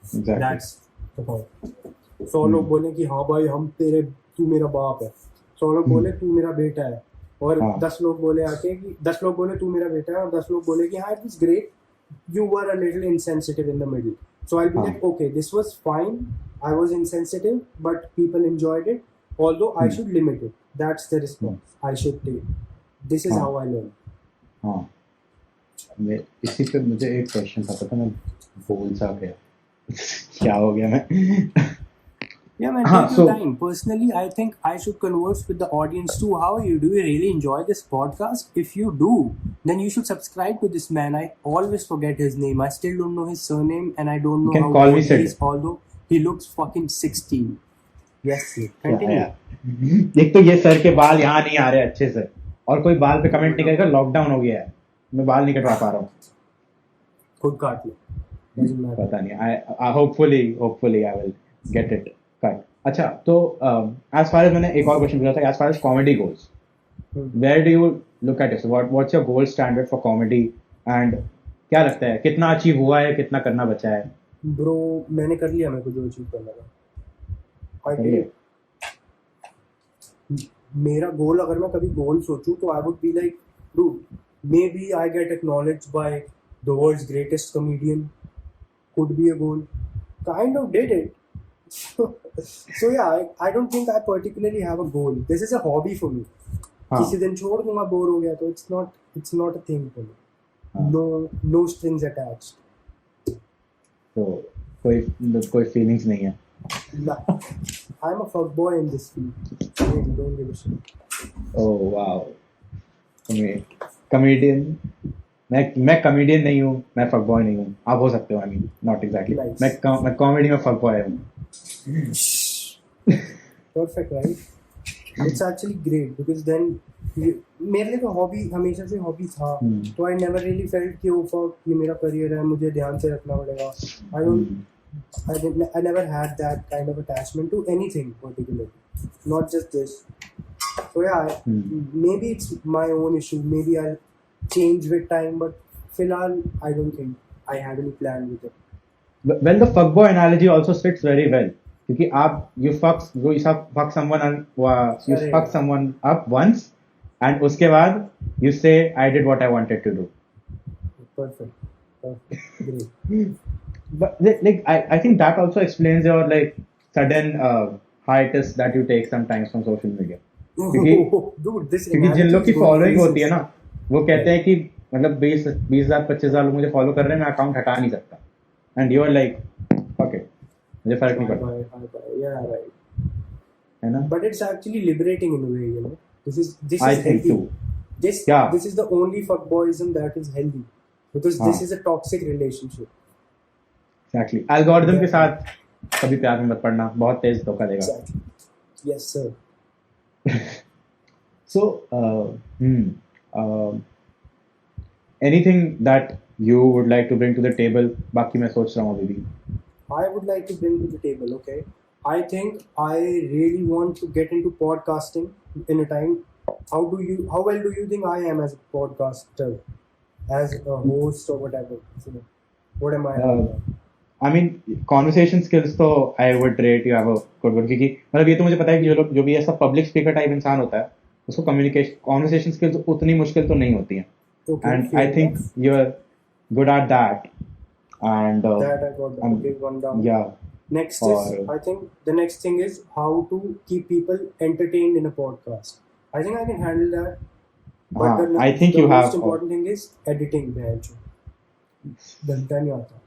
exactly. That's the point. 100 लोग बोले कि हाँ भाई तू मेरा बाप है, 100 लोग बोले तू मेरा बेटा है, और हाँ। 10 लोग बोले आके कि 10 लोग बोले तू मेरा बेटा है, और 10 लोग बोले कि हाँ it was great, you were a little insensitive in the middle. So I'll be हाँ। like, okay, this was fine, I was insensitive, but people enjoyed it, although I should limit it. That's the response I should take. This is हाँ। how I learn. हाँ मैं इसी पे मुझे एक question था, पता मैं भूल सा गया क्या हो गया मैं Yeah, man, हाँ, take your so- time. Personally, I think I should converse with the audience too. How are you? Do you really enjoy this podcast? If you do, then you should subscribe to this man. I always forget his name. I still don't know his surname, and I don't You know can how call me old he Sid. is, although he looks fucking 16. Yes, Sid. Continue. एक तो ये sir के बाल यहाँ नहीं आ रहे अच्छे से, और कोई बाल पे कमेंट नहीं करेगा, लॉकडाउन हो गया है, मैं बाल नहीं कटवा पा रहा हूँ, खुद काट लो। Doesn't matter. पता नहीं, I hopefully I will get it cut. अच्छा तो as far as मैंने एक और क्वेश्चन पूछा था, as far as comedy goes, where do you look at it? So what's your gold standard for comedy, and क्या लगता है कितना अचीव हुआ है, कितना करना बचा है? ब्रो मैंने कर लिया मेरे को जो अचीव करना था। I did it. मेरा गोल, अगर मैं कभी गोल सोचूं तो I would be like maybe I get acknowledged by the world's greatest comedian, could be a goal, kind of did it. So yeah, I don't think I particularly have a goal. This is a hobby for me. हाँ। किसी दिन छोड़ दूंगा, bore हो गया तो it's not a thing for me. हाँ। No strings attached. तो कोई फीलिंग्स नहीं है? Nah. I'm a fuckboy in this field. Really, don't give a shit. Oh wow, comedian, मैं कॉमेडियन नहीं हूँ, मैं फकबॉय नहीं हूँ, आप हो सकते हो, I mean not exactly, Nice. मैं कॉमेडी में फकबॉय हूँ। Perfect, right? It's actually great because then मेरे लिए तो हॉबी हमेशा से हॉबी था, तो आई नेवर रियली फेल्ट कि ये मेरा करियर है, मुझे ध्यान से रखना पड़ेगा। I never had that kind of attachment to anything particularly, not just this. So yeah, maybe it's my own issue. Maybe I'll change with time, but फिलहाल I don't think I had any plan with it. Well, the fuckboy analogy also fits very well, क्योंकि आप you fuck someone up once, and उसके बाद you say I did what I wanted to do. Perfect. Great. But like I think that also explains your like sudden hiatus that you take sometimes from social media. Dude, this क्योंकि जिन लोग की analogy is going following places. होती है ना, वो कहते हैं कि मतलब 20,000 25,000 लोग मुझे फॉलो कर रहे हैं, मैं अकाउंट हटा नहीं सकता, and you are like okay, मुझे फर्क नहीं पड़ता, Bye. Yeah, right. है ना? But it's actually liberating in a way, you know. This is I think healthy. too. Yeah. This is the only fuckboyism that is healthy, because this is a toxic relationship. Exactly. Algorithm के साथ कभी प्यार में मत पड़ना, बहुत तेज धोखा देगा। Exactly. Yes, sir. So, anything that you would like to bring to the table? बाकी मैं सोच रहा हूँ अभी भी। I would like to bring to the table, okay? I think I really want to get into podcasting in a time. How well do you think I am as a podcaster, as a host or whatever? So, what am I? I mean, conversation skills तो I would rate you have a good one, क्योंकि मतलब ये तो मुझे पता है कि जो भी ऐसा public speaker type इंसान होता है, उसको conversation skills उतनी मुश्किल तो नहीं होती हैं, Okay, and fair I think enough. you're good at that, and That I got that. Okay, one down. yeah, Next is, Or- I think the next thing is how to keep people entertained in a podcast. I think I can handle that. But I think the you most have- important thing is editing. घंटा नहीं आता.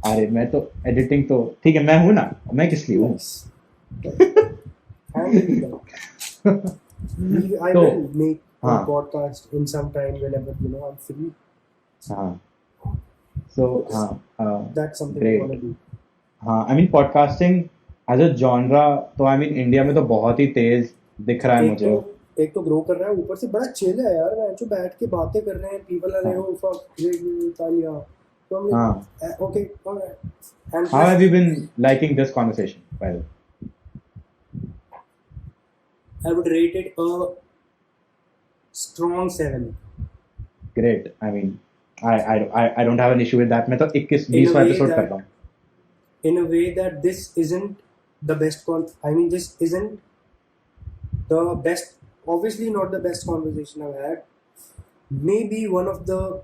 अरे मैं तो editing तो ठीक है, मैं हूँ ना, मैं किस लिए हूँ? Handle that. I तो- will make a हाँ। podcast in some time whenever I'm free. हाँ, so That's something Great. I want to do. हाँ, I mean podcasting as a genre तो I mean इंडिया में तो बहुत ही तेज दिख रहा है मुझे। एक तो ग्रो कर रहा है, ऊपर से बड़ा चिल है यार, मैं जो बैठ के बातें कर रहे हैं, people are like oh fuck तालियां, So I'm like, हाँ. okay, alright. And How have you been liking this conversation, by the way? I would rate it a strong 7. Great. I mean, I don't have an issue with that. मैं तो 21 In a 20 way episode that- कर रहा हूँ. In a way that this isn't the best this isn't the best, obviously not the best conversation I've had. Maybe one of the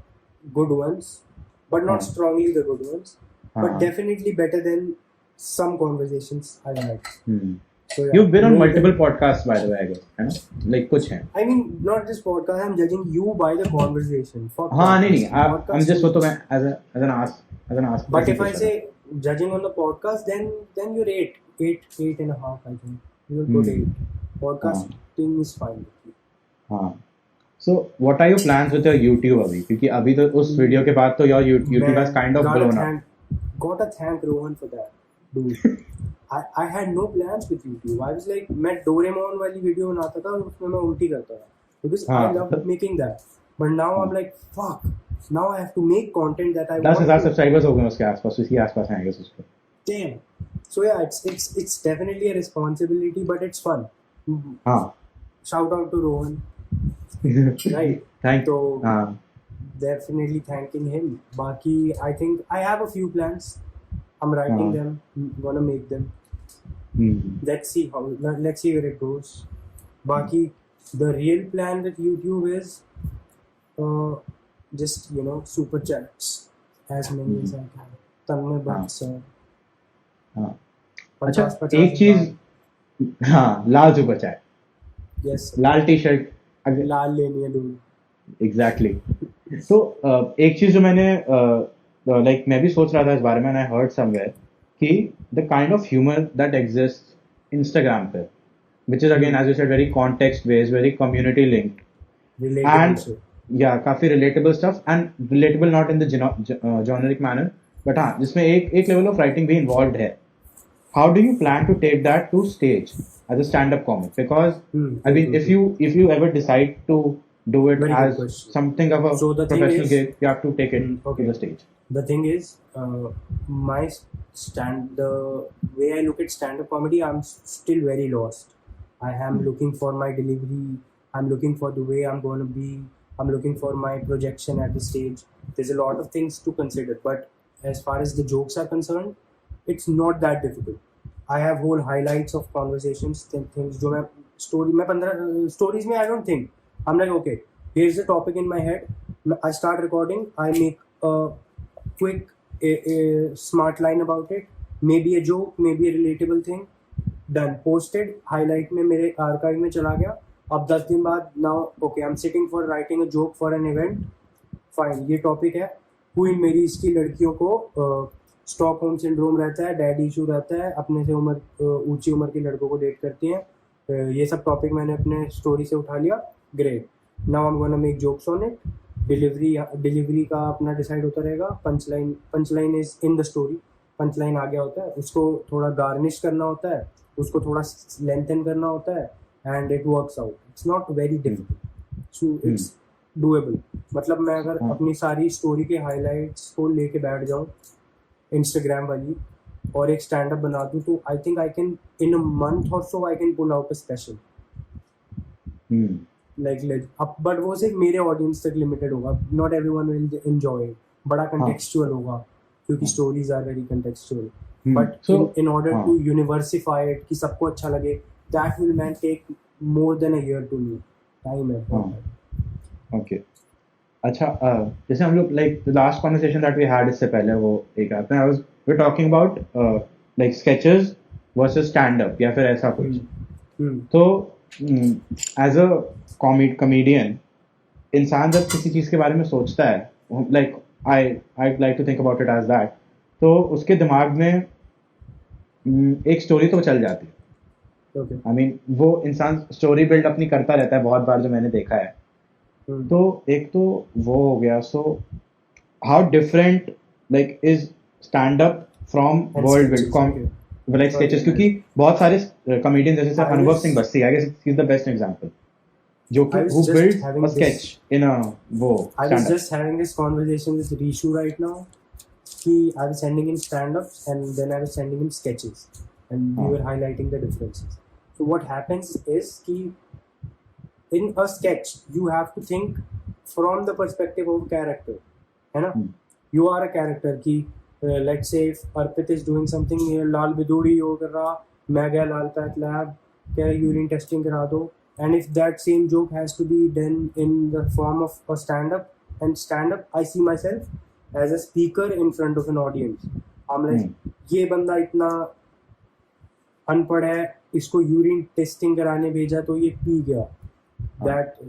good ones, but not strongly the good ones. But definitely better than some conversations I've had. So yeah, You've been on more multiple than- podcasts, by the way, I guess. है ना? Like कुछ हैं. I mean, not this podcast. I'm judging you by the conversation. Fuck हाँ podcast. नहीं नहीं. I'm Podcast just is- वो तो मैं as an ask. But if I say judging on the podcast, then you're 8.5. I think you're good 8. Podcasting is fine. हाँ. So what are your plans with your YouTube अभी? क्योंकि अभी तो उस video के बाद तो your YouTube has kind of blown up. Gotta thank Rohan for that, dude. I had no plans with YouTube. I was like, मैं Doraemon वाली वीडियो बनाता था और उसमें मैं उल्टी करता था because I हाँ. love making that. But now I'm like, fuck. Now I have to make content that I 10,000 want to. Subscribers हो गए उसके आसपास, उसी आसपास आएंगे उसको. Damn. So yeah, it's definitely a responsibility, but it's fun. हाँ. Shout out to Rohan. Right. Thank So हाँ. definitely thanking him. Baki, I think I have a few plans. I'm writing them. Gonna make them. Let's see where it goes. Baki, the real plan with YouTube is just super chats, as many as I can. Tanmay Bhatt sir. हाँ. 50 अच्छा एक चीज, हाँ, लाल super chat, yes लाल T shirt, लाल लेनी है dude. Exactly. तो एक चीज जो मैंने लाइक मैं भी सोच रहा था इस बारे में, आई हर्ड समवेयर कि the kind of humour that exist Instagram पे, which is again as you said very context based, very community linked, Relatable and shit. yeah, काफी relatable stuff and relatable not in the generic manner, but हाँ जिसमें एक level of writing भी involved है. How do you plan to take that to stage as a stand-up comic? Because I mean, if you ever decide to do it Very good as question. something of a So the thing professional is- gig, you have to take it okay. to the stage. The thing is, the way I look at stand-up comedy, I'm still very lost. I am looking for my delivery. I'm looking for the way I'm going to be. I'm looking for my projection at the stage. There's a lot of things to consider. But as far as the jokes are concerned, it's not that difficult. I have whole highlights of conversations, things. जो मैं story में 15 stories में I don't think. I'm like, okay, here's the topic in my head. I start recording. I make a quick, a smart line about it. Maybe a joke, maybe a relatable thing. Done. Posted. Highlight में मेरे archive में चला गया. अब 10 दिन बाद now okay, I'm sitting for writing a joke for an event. Fine, ये topic है. क्वीन मेरी इसकी लड़कियों को स्टॉकहोम सिंड्रोम रहता है, डैडी इशू रहता है, अपने से ऊंची उम्र के लड़कों को डेट करती हैं. ये सब टॉपिक मैंने अपने स्टोरी से उठा लिया. Great. Now I am gonna make jokes on it. Delivery का अपना डिसाइड होता रहेगा. Punchline is in the story. Punchline आ गया होता है, उसको थोड़ा गार्निश करना होता है, उसको थोड़ा लेंथन करना होता है, and it works out. It's not very difficult. So it's doable. मतलब मैं अगर अपनी सारी स्टोरी के हाईलाइट्स को लेके बैठ जाऊँ इंस्टाग्राम वाली और एक स्टैंड अप बना दूँ, तो I think I can in a month और so I can pull out a special. Like अब बट वो सिर्फ मेरे ऑडियंस तक लिमिटेड होगा. Not everyone will enjoy it. बड़ा कंटेक्चुअल होगा क्योंकि stories are very contextual. But in order to universify it कि सबको अच्छा लगे, that will man take more than a year to me. Time है. ओके. अच्छा, जैसे हम लोग like the last conversation that we had इससे पहले वो एक आपने I was we talking about like sketches versus stand up या फिर ऐसा कुछ. तो एज अ कॉमेडियन इंसान जब किसी चीज़ के बारे में सोचता है, like I like to think about it as that, तो उसके दिमाग में एक स्टोरी तो चल जाती है. आई मीन वो इंसान स्टोरी बिल्ड अपनी करता रहता है बहुत बार, जो मैंने देखा है. तो एक तो वो हो गया. So how different like is stand up from world build like sketches, क्योंकि बहुत सारे कॉमेडियन जैसे sir Anubhav Singh Bassi, I guess he is the best example, जो कि who built a sketch in a वो I was just having this conversation with Rishu right now. I was sending him stand-ups and then I was sending him sketches and we were highlighting the differences. So what happens is in a sketch you have to think from the perspective of character, है ना? You are a character कि let's say if Arpit is doing something, लाल बिदूड़ी हो कर रहा, मैं गया लाल path lab, क्या urine testing करा दो, and if that same joke has to be done in the form of a stand-up, and stand-up I see myself as a speaker in front of an audience. I'm like ये बंदा इतना अनपढ़ है, इसको urine testing कराने भेजा तो ये पी गया. That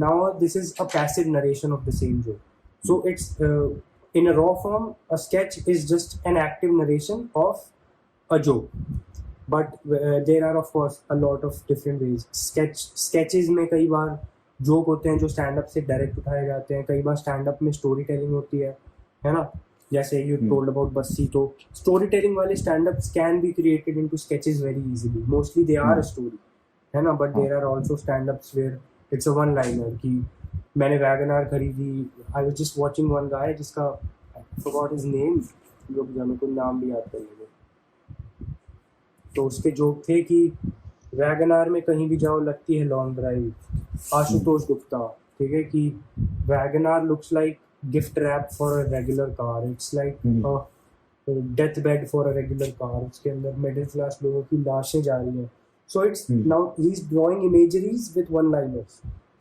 now this is a passive narration of the same joke. So it's in a raw form, a sketch is just an active narration of a joke. But there are of course a lot of different ways. Sketches में कई बार joke होते हैं जो stand up से direct उठाए जाते हैं, कई बार स्टैंड अप में स्टोरी टेलिंग होती है ना? जैसे यू टोल्ड अबाउट बस्सी, तो स्टोरी टेलिंग वाले stand ups can be created into sketches very easily. Mostly they are a story, है ना? But there are also stand ups where it's a one liner कि मैंने वैगनआर खरीदी. I was just watching one guy जिसका I forgot his name, लोग जाने को नाम भी याद कर लेंगे. तो उसके जोक थे कि वैगनआर में कहीं भी जाओ लगती है लॉन्ग ड्राइव. आशुतोष गुप्ता, ठीक है, कि WagonR looks like gift wrap for a regular car. It's like death bed for a regular car. उसके अंदर मिडिल क्लास लोगों की लाशें जा रही हैं. So it's now he's drawing imageries with one-liners.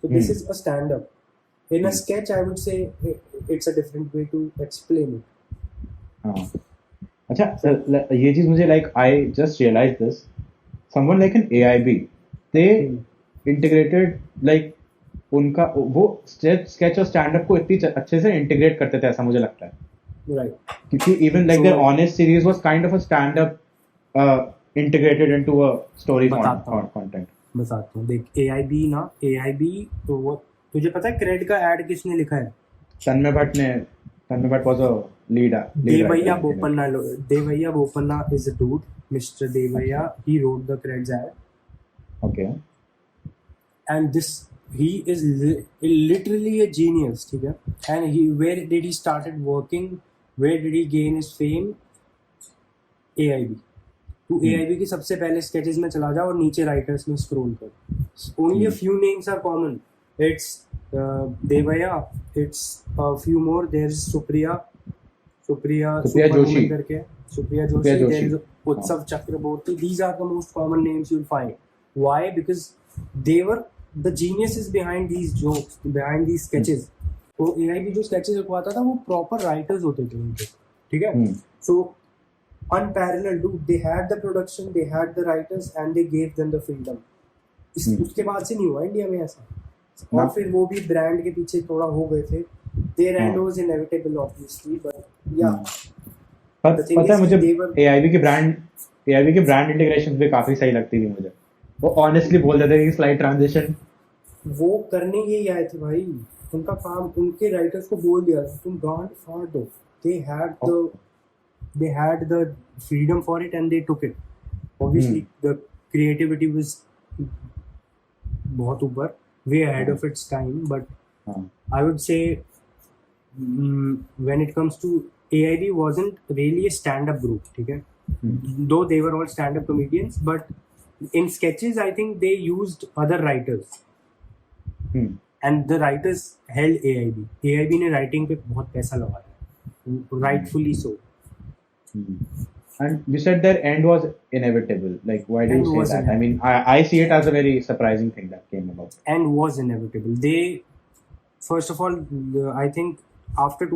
So this is a stand-up. In a sketch, I would say it's a different way to explain it. हाँ. अच्छा, ये चीज मुझे like I just realized this. Someone like an AIB, they integrated like उनका वो sketch और stand-up को इतनी अच्छे से integrate करते थे, ऐसा मुझे लगता है. Right. क्योंकि even like their honest series was kind of a stand-up integrated into a story content. बताता हूँ. देख AIB तो वो तुझे पता है क्रेड का ऐड किसने लिखा है? तन्मय Bhatt was a lead. Devaiya Bopanna is a dude. Mr. Devaiya, he wrote the Creds ad. Okay. And he is literally a genius, ठीक है? And where did he started working? Where did he gain his fame? AIB. तू AIB की सबसे पहले sketches में चला जा और नीचे writers में scroll कर. Only a few names are common. It's Devaiya. It's a few more. There's Supriya Joshi. Supriya Joshi. There's Utsav Chakraborty. These are the most common names you'll find. Why? Because they were the geniuses behind these jokes, behind these sketches. तो AIB जो sketches लिखवाता था वो proper writers होते थे उनके, ठीक है? So unparalleled, dude. They had the production, they had the writers, and they gave them the freedom. उसके बाद से नहीं हुआ इंडिया में ऐसा. और फिर वो भी ब्रांड के पीछे थोड़ा हो गए थे. Their end was inevitable, obviously, but yeah. पता है मुझे AIB की ब्रांड इंटीग्रेशन भी काफी सही लगती थी मुझे. वो ऑनेस्टली बोल देते थे कि स्लाइड ट्रांजिशन वो करने यही आए थे भाई. उनका काम, उनके राइटर्स को बोल दिया तुम गांड फाड़ दो. They had the freedom for it and they took it. Obviously, the creativity was बहुत ऊपर, way ahead of its time. But I would say when it comes to AIB wasn't really a stand-up group, ठीक है? Though they were all stand-up comedians, but in sketches, I think they used other writers. And the writers held AIB. AIB ने writing पे बहुत पैसा लगाया, rightfully so. And you said their end was inevitable. Like, why do you say that? I mean, I see it as a very surprising thing that came about. And was inevitable. They, first of all, I think after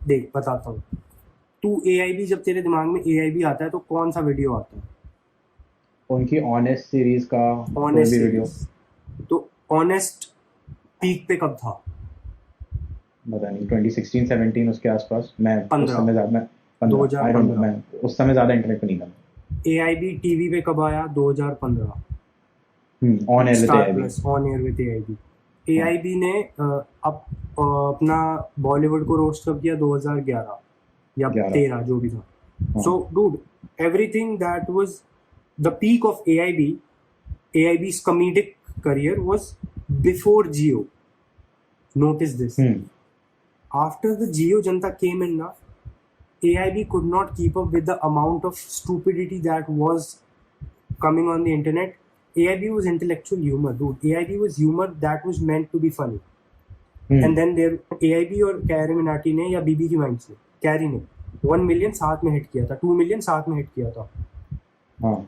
देख बताता हूँ. तू AIB जब तेरे दिमाग में AIB आता है तो कौन सा वीडियो आता है? उनकी ऑनेस्ट सीरीज का ऑनेस्ट वीडियो. तो ऑनेस्ट पीक पे कब था? पता नहीं, 2016-17 उसके आसपास. मैं उस समय ज्यादा 2015 मैं उस समय ज्यादा इंटरनेट पे नहीं था. AIB टीवी पे कब आया? 2015. On air with AIB. AIB ने अपना बॉलीवुड को रोस्ट कब किया? 2011 या 13 जो भी था. So dude, everything that was the peak of AIB's comedic career was before Jio. Notice this. After the Jio Janata came in, AIB could not keep up with the amount of stupidity that was coming on the internet. AIB was intellectual humor, dude. AIB was humor that was meant to be funny. And then there AIB और carry Minati ने या बीबी की minds ने, carry ने 1 million साथ में hit किया था, 2 मिलियन साथ में हिट किया था.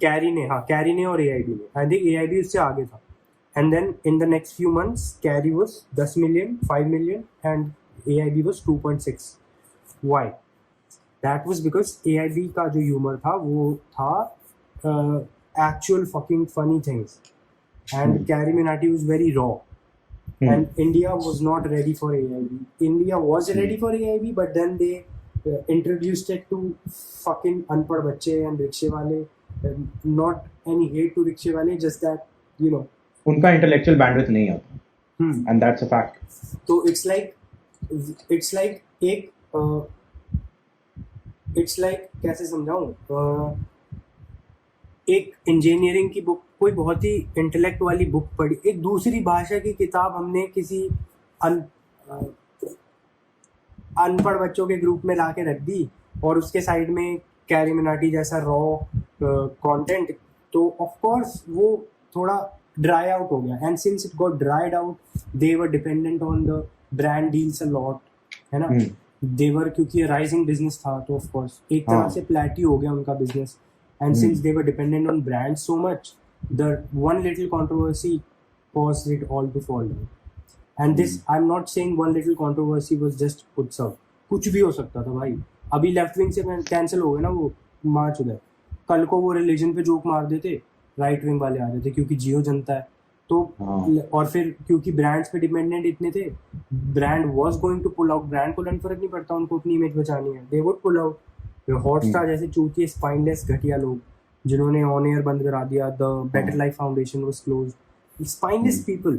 कैरी ने और AIB ने. आई थिंक AIB उससे आगे था. And then in the next few months, Carry was 10 million, 5 million, and AIB was 2.6. Why? That was because AIB का जो humor था वो था actual fucking funny things, and Carry Minati was very raw. And India was not ready for AIB. India was ready for AIB, but then they introduced it to fucking unpad bacche and rickshaw wale. Not any hate to rickshaw wale, just that, you know, उनका intellectual bandwidth नहीं आता, and that's a fact. तो it's like कैसे समझाऊं, एक engineering की book, कोई बहुत ही इंटेलेक्ट वाली बुक पढ़ी, एक दूसरी भाषा की किताब हमने किसी अनपढ़ बच्चों के ग्रुप में ला के रख दी, और उसके साइड में कैरी मिनाटी जैसा रॉ कंटेंट, तो ऑफ कोर्स वो थोड़ा ड्राई आउट हो गया. And since it got dried out, they were dependent on the brand deals a lot, है ना. दे वर, क्योंकि राइजिंग बिजनेस था, तो ऑफ कोर्स एक तरह से प्लेटी हो गया उनका business. And since they were dependent on brand so much, the one little controversy caused it all to fall down. And this, I'm not saying one little controversy was just उत्सव, कुछ भी हो सकता था भाई. अभी लेफ्ट विंग से cancel हो गया ना वो मार्च उधर, कल को वो रिलीजन पे जोक मार देते, राइट विंग वाले आ जाते क्योंकि जियो जनता है तो. और फिर क्योंकि ब्रांड्स पे डिपेंडेंट इतने थे, brand was going to pull out. Brand को लन फर्क नहीं पड़ता, उनको अपनी इमेज बचानी है, they would pull out. Hotstar जैसे चूतिए स्पाइनलेस घटिया लोग जिन्होंने ऑन एयर बंद करा दिया, the better life foundation was closed, spineless people,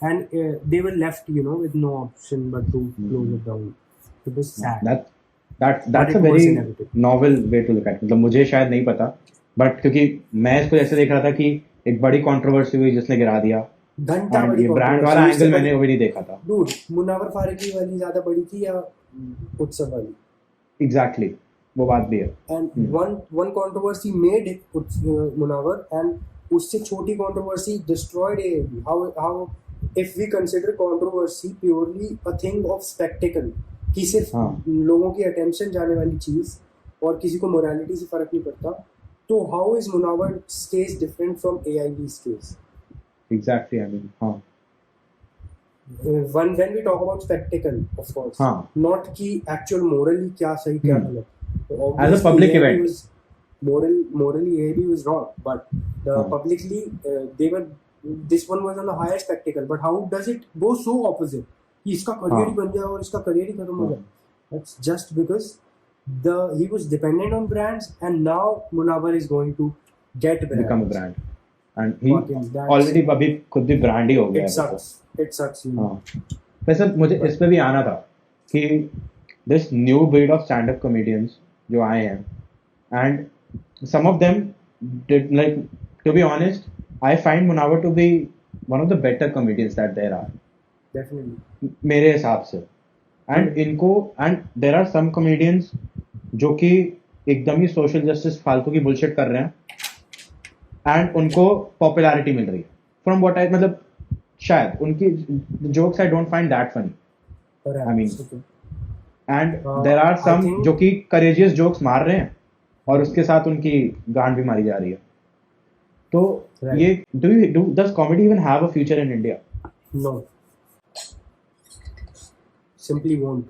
and they were left, you know, with no option but to close it down. It was sad. That's a very novel way to look at it. मतलब मुझे शायद नहीं पता, but क्योंकि मैं इसको ऐसे देख रहा था कि एक बड़ी कंट्रोवर्सी हुई जिसने गिरा दिया, घंटा बड़ी ब्रांड वाला एंगल मैंने वो भी नहीं देखा था. Dude, मुनावर फारूकी वाली ज्यादा बड़ी थी या उत्सव वाली? Exactly, वो बात भी है. And one controversy made Munawar, and उससे छोटी controversy destroyed AIB. How if we consider controversy purely a thing of spectacle, कि सिर्फ लोगों की अटेंशन जाने वाली चीज और किसी को मोरालिटी से फर्क नहीं पड़ता, तो how is Munawwar's case different from AIB's case? Exactly, I mean, when we talk about spectacle, of course, not कि actual morally क्या सही क्या गलत. As a public event, morally AIB was wrong, but publicly this one was on a higher spectacle. But how does it go so opposite कि इसका career ही बन जाए और इसका करियर ही खत्म हो जाए? That's just because he was dependent on brands, and now Munawwar is going to become a brand, and he already अभी खुद भी ब्रांड ही हो गया. It sucks. वैसे मुझे इस पे भी आना था कि this new breed of stand-up comedians जो आए हैं, and some of them did, like, to be honest, I find Munawwar to be one of the better comedians that there are. Definitely. मेरे हिसाब से. And there are some comedians जो कि एकदम ही social justice फालतू की bullshit कर रहे हैं, and उनको popularity मिल रही है. From what I, मतलब शायद उनकी jokes I don't find that funny. I mean, and there are some जो कि courageous jokes मार रहे हैं और उसके साथ उनकी गांड भी मारी जा रही है. तो ये does comedy even have a future in India? No, simply won't.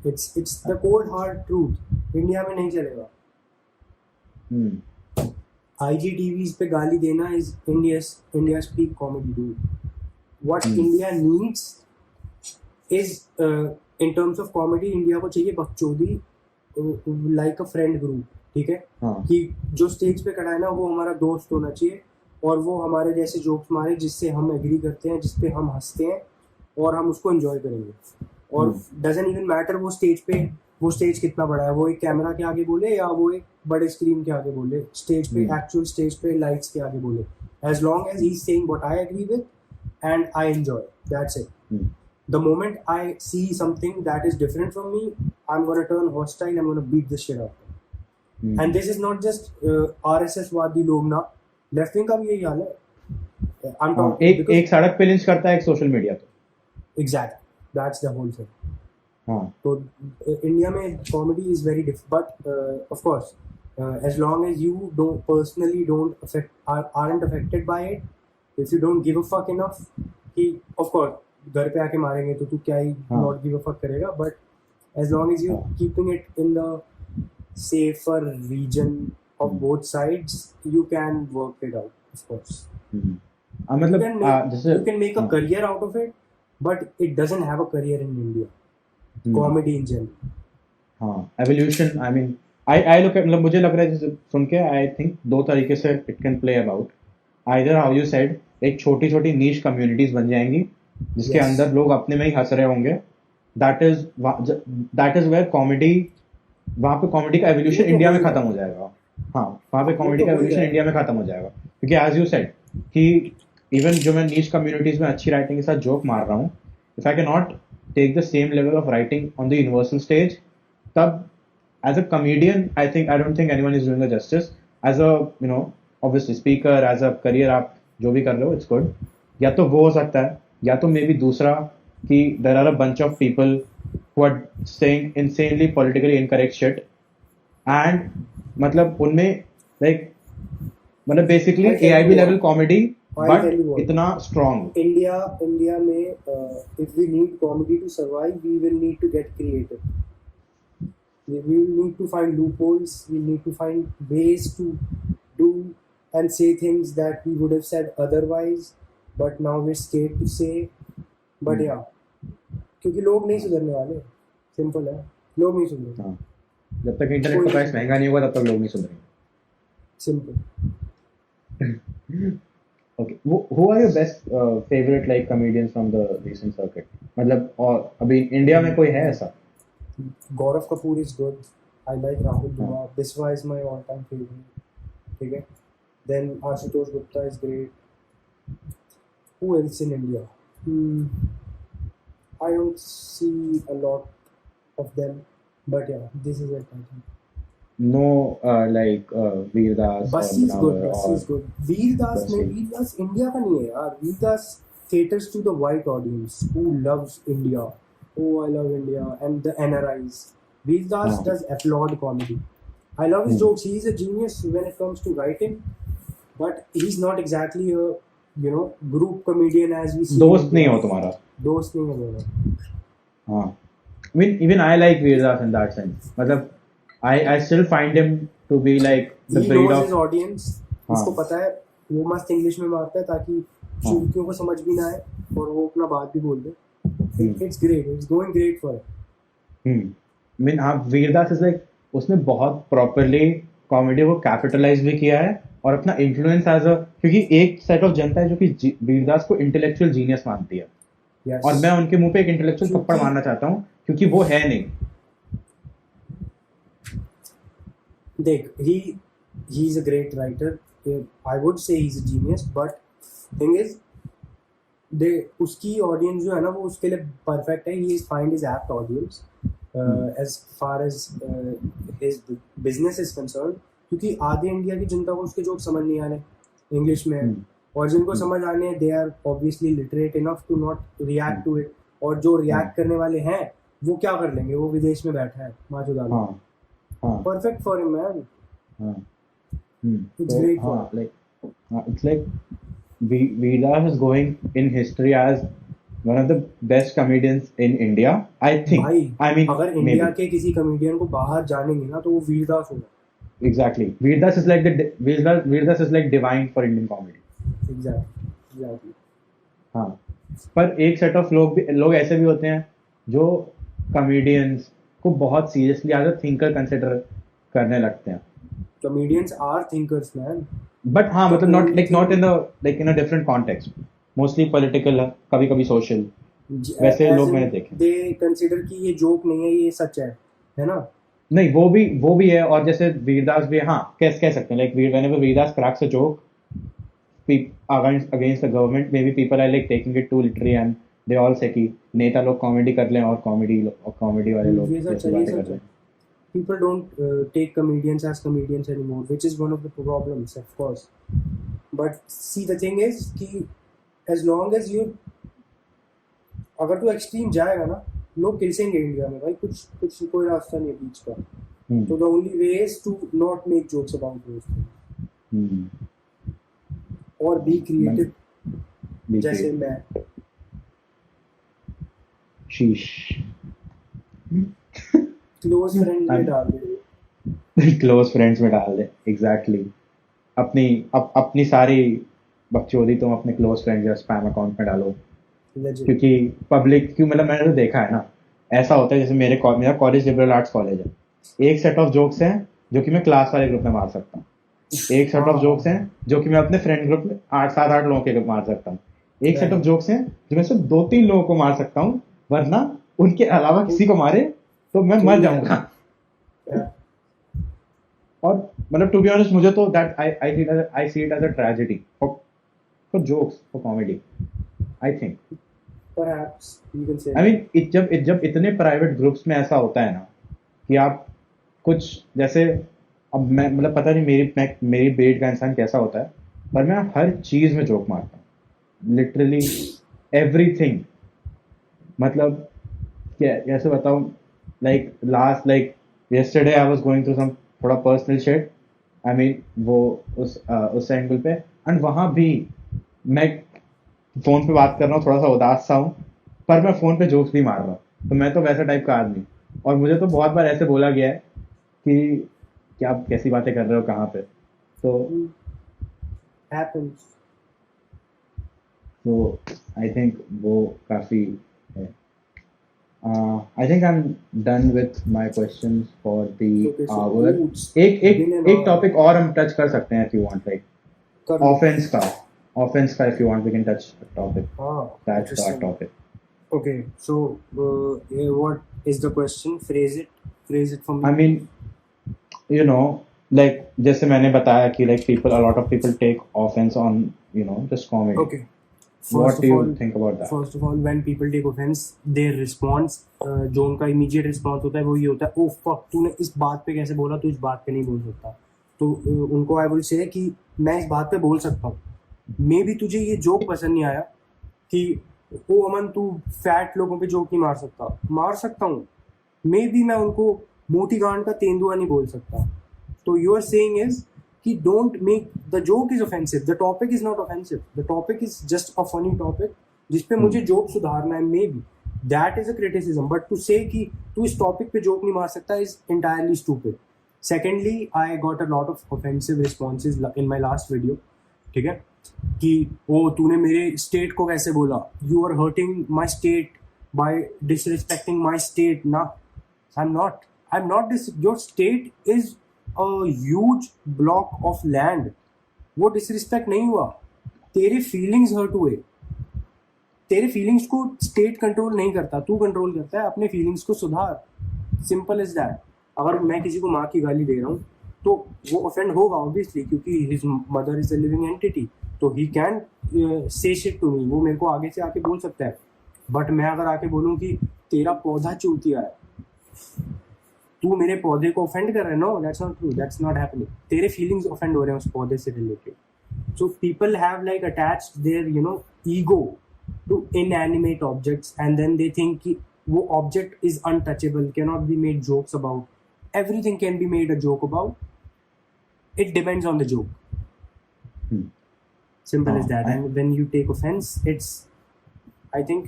It's the cold hard truth. India में नहीं चलेगा. IGTVs पे गाली देना is India's peak comedy, dude. What India needs is in terms of comedy, India को चाहिए बकचोदी, like a friend group, ठीक है, कि जो स्टेज पे खड़ा है ना वो हमारा दोस्त होना चाहिए और वो हमारे जैसे जोक्स मारे जिससे हम एग्री करते हैं, जिसपे हम हंसते हैं और हम उसको एंजॉय करेंगे. और डजंट इवन मैटर वो स्टेज कितना बड़ा है, वो एक कैमरा के आगे बोले या वो एक बड़े स्क्रीन के आगे बोले, स्टेज पे एक्चुअल स्टेज पे लाइट्स के आगे बोले, as long as he's saying what I agree with and I enjoy, that's it. the moment I see something that is different from me, I'm gonna turn hostile. I'm gonna beat the shit out of them. And this is not just RSS वादी लोग ना, left wing का भी यही हाल है. I'm हाँ, talking एक because सड़क पे लिंच करता है, एक सोशल मीडिया पे. exactly that's the whole thing. हाँ. तो इंडिया में comedy is very different, but of course as long as you aren't affected by it, if you don't give a fuck enough कि of course घर पे आके मारेंगे तो तू क्या ही हाँ. not give a fuck करेगा, but as long as you're keeping it in the safer region of both sides, you can work it out, of course. You मतलब can make, जैसे you can make a career out of it, but it doesn't have a career in India. Comedy in general. हाँ, evolution. I mean, I look at, मतलब मुझे लग रहा है जैसे सुन के I think दो तरीके से it can play about. Either how you said, एक छोटी छोटी niche communities बन जाएंगी जिसके Yes. अंदर लोग अपने में ही हंस रहे होंगे. That is where comedy, वहाँ पे कॉमेडी का एवोल्यूशन वो तो इंडिया में हो ही खत्म रहा हो जाएगा. हाँ, वहाँ पे वो कॉमेडी तो का हो ही एवोल्यूशन रहा है. इंडिया में खत्म हो जाएगा क्योंकि एज यू सेड कि इवन जो मैं नीश कम्युनिटीज में अच्छी राइटिंग के साथ जोक मार रहा हूँ, if I can not take the same level of writing on the universal stage, तब as a comedian I don't think anyone is doing the justice. As a obviously speaker, as a career आप जो भी कर रहे हो, it's good. या तो वो हो सकता है, या तो मे बी दूसरा कि there are a bunch of people who are saying insanely politically incorrect shit and मतलब उनमें like मतलब basically I'll tell AIB you level what. comedy I'll but tell you what. इतना strong. India में if we need comedy to survive, we will need to get creative. We will need to find loopholes. We need to find ways to do and say things that we would have said otherwise, but now we're scared to say. But yeah, क्योंकि लोग नहीं सुधरने वाले. Simple है, लोग नहीं सुधरेंगे. हाँ, जब तक इंटरनेट का प्राइस महंगा नहीं होगा तब तक लोग नहीं सुधरेंगे. Simple. Okay, who are your best favorite like comedians from the recent circuit? मतलब और अभी इंडिया में कोई है ऐसा? Gaurav Kapoor is good. I like Rahul Dua. Biswa is my all-time favorite. ठीक है. Then Ashutosh Gupta is great. Who else in India? I don't see a lot of them, but yeah, this is it. I think. No, like Veer Das. Basi is good. Or- Basi is good. Veer Das Basi. Veer Das India का नहीं है यार. Veer Das caters to the white audience who loves India. Oh, I love India and the NRIs. Veer Das does applaud comedy. I love his jokes. He's a genius when it comes to writing, but he's not exactly a group comedian as we see. दोस्त नहीं हो तुम्हारा. दोस्त नहीं है मेरा. हाँ. I mean, even I like Veer Das in that sense. मतलब I still find him to be like the He breed knows of. his audience. उसको पता है वो मस्त इंग्लिश में मारता है ताकि शुरुकियों को समझ भी ना आए और वो अपना बात भी बोल दे. It's great. It's going great for it. I mean, हाँ, Veer Das is like उसने बहुत properly कॉमेडी को कैपिटलाइज भी किया है और अपना इन्फ्लुएंस एज अ, क्योंकि एक सेट ऑफ जनता है जो कि वीर दास को इंटेलेक्चुअल जीनियस मानती है. Yes. और मैं उनके मुंह पे एक इंटेलेक्चुअल थप्पड़ मारना चाहता हूँ क्योंकि वो है नहीं. देख, he's a great writer. I would say he's a genius, but thing is, उसकी ऑडियंस जो है ना वो उसके लिए परफेक्ट है. He is find his apt audience as far as his business is concerned. क्योंकि आधे इंडिया की जनता को उसके जोक समझ नहीं आ रहे इंग्लिश में, और जिनको समझ आने हैं they are obviously literate enough to not react to it. और जो रिएक्ट करने वाले हैं वो क्या कर लेंगे, वो विदेश में बैठा है macho dal. Perfect for him, man. It's great for him. It's like Veer Das is going in history as one of the best comedians in India, I think. भाई, I mean, अगर maybe. इंडिया के किसी comedian को बाहर जानेंगे ना तो वो वीर दास होगा. Exactly. Veer Das is like Veer Das is like divine for Indian comedy. Exactly. हाँ. पर एक सेट ऑफ लोग ऐसे भी होते हैं जो कॉमेडियंस को बहुत seriously as a thinker consider करने लगते हैं. Comedians are thinkers, man. But हाँ, मतलब not in a different context, mostly political, कभी कभी सोशल. वैसे लोग मैंने देखे. They consider कि ये जोक नहीं है, ये सच है ना? नहीं, वो भी है. और जैसे वीरदास भी, हाँ, कह सकते हैं, like whenever Veerdas cracks a joke against the government, maybe people are like taking it too literally and they all से कि नेता लोग कॉमेडी कर लें और कॉमेडी वाले लोग ये जैसे सच है, ये बातें कर सच है. लें. People don't take comedians as comedians anymore, which is one of the problems, of course. But see, the thing is कि as long as you, अगर तू एक्सट्रीम जाएगा ना, लोग किसेंगे इंडिया में भाई. कुछ कोई रास्ता नहीं है बीच का. So the only way is to not make jokes about those things. Or be creative. जैसे मैं. शीश. Close friends में डाल दे. क्लोज फ्रेंड्स में डाल दे. एग्जैक्टली. अपनी सारी बकचोदी तुम अपने क्लोज फ्रेंड्स या स्पैम अकाउंट में डालो. Legend. क्योंकि पब्लिक मतलब मैंने तो देखा है ना, ऐसा होता है जैसे मेरा कॉलेज लिबरल आर्ट्स कॉलेज है. एक सेट ऑफ जोक्स हैं जो कि मैं क्लास वाले ग्रुप में मार सकता हूँ. एक सेट ऑफ जोक्स हैं जो कि मैं अपने फ्रेंड ग्रुप में 8-7-8 लोगों के ग्रुप मार सकता हूँ. एक सेट ऑफ जोक्स हैं जो मैं सिर्फ 2-3 लोगों को मार सकता हूँ, वरना उनके अलावा किसी को मारे तो मैं मर जाऊंगा. और मतलब टू बी ऑनेस्ट मुझे तो that I see it as a tragedy for jokes, for comedy. I think Perhaps you can say. I mean जब इतने प्राइवेट ग्रुप्स में ऐसा होता है ना कि आप कुछ जैसे, अब मैं मतलब पता नहीं मेरी ब्रीड का इंसान कैसा होता है, पर मैं हर चीज में जोक मारता हूँ. Literally everything. मतलब कैसे बताऊँ, like yesterday I was going through some थोड़ा पर्सनल शिट. आई मीन वो उस एंगल पे, एंड वहाँ भी मैं फोन पे बात कर रहा हूँ, थोड़ा सा उदास सा हूँ, पर मैं फोन पे जोक्स भी मार रहा हूँ. तो मैं तो वैसा टाइप का आदमी. और मुझे तो बहुत बार ऐसे बोला गया है कि क्या आप कैसी बातें कर रहे हो कहाँ पे. तो Happens. आई थिंक वो काफी है. I think I am done with my question for the hour. एक टॉपिक और हम टच कर सकते हैं if you want, like offense का if you want we can touch the topic. That's the topic. Okay, so what is the question? Phrase it for me. I mean, you know, like जैसे मैंने बताया कि like a lot of people take offense on, you know, just comedy. Okay. What do you think about that? First of all, when people take offense, their response, जो उनका immediate response होता है वो ये होता है, oh fuck, तूने इस बात पे कैसे बोला, तू इस बात पे नहीं बोल सकता. तो उनको I will say कि मैं इस बात पे बोल सकता हूँ. मे भी तुझे ये जोक पसंद नहीं आया कि ओ अमन तू फैट लोगों पे जोक नहीं मार सकता हूँ. मे भी मैं उनको मोटी गांड का तेंदुआ नहीं बोल सकता. तो यू आर सेइंग इज कि don't make the joke is offensive. The topic is not offensive. The topic is just a funny topic जिसपे मुझे जोक सुधारना है. Maybe that is a criticism, but to say कि तू इस topic पे joke नहीं मार सकता is entirely stupid. Secondly, I got a lot of offensive responses in my last video. ठीक है कि ओ तूने मेरे स्टेट को कैसे बोला, you are hurting my state by disrespecting my state. ना, I am not this. Your state is a huge block of land. वो डिसरिस्पेक्ट नहीं हुआ, तेरे फीलिंग्स हर्ट हुए. तेरे फीलिंग्स को स्टेट कंट्रोल नहीं करता, तू कंट्रोल करता है. अपने फीलिंग्स को सुधार. Simple is that. अगर मैं किसी को माँ की गाली दे रहा हूँ तो वो ऑफेंड होगा ऑब्वियसली, क्योंकि his mother is a living entity. तो he can say shit to me. वो मेरे को आगे से आके बोल सकता है. बट मैं अगर आके बोलूँ कि तेरा पौधा चूतिया है, तू मेरे पौधे को ऑफेंड कर रहा है, no that's not true. That's not happening. तेरे फीलिंग्स ऑफेंड हो रहे हैं उस पौधे से related. So people have like attached their ego to inanimate objects, and then they think कि वो object is untouchable, can not be made jokes about. Everything can be made a joke about. It depends on the joke. Simple as that. And when you take offense, it's, I think,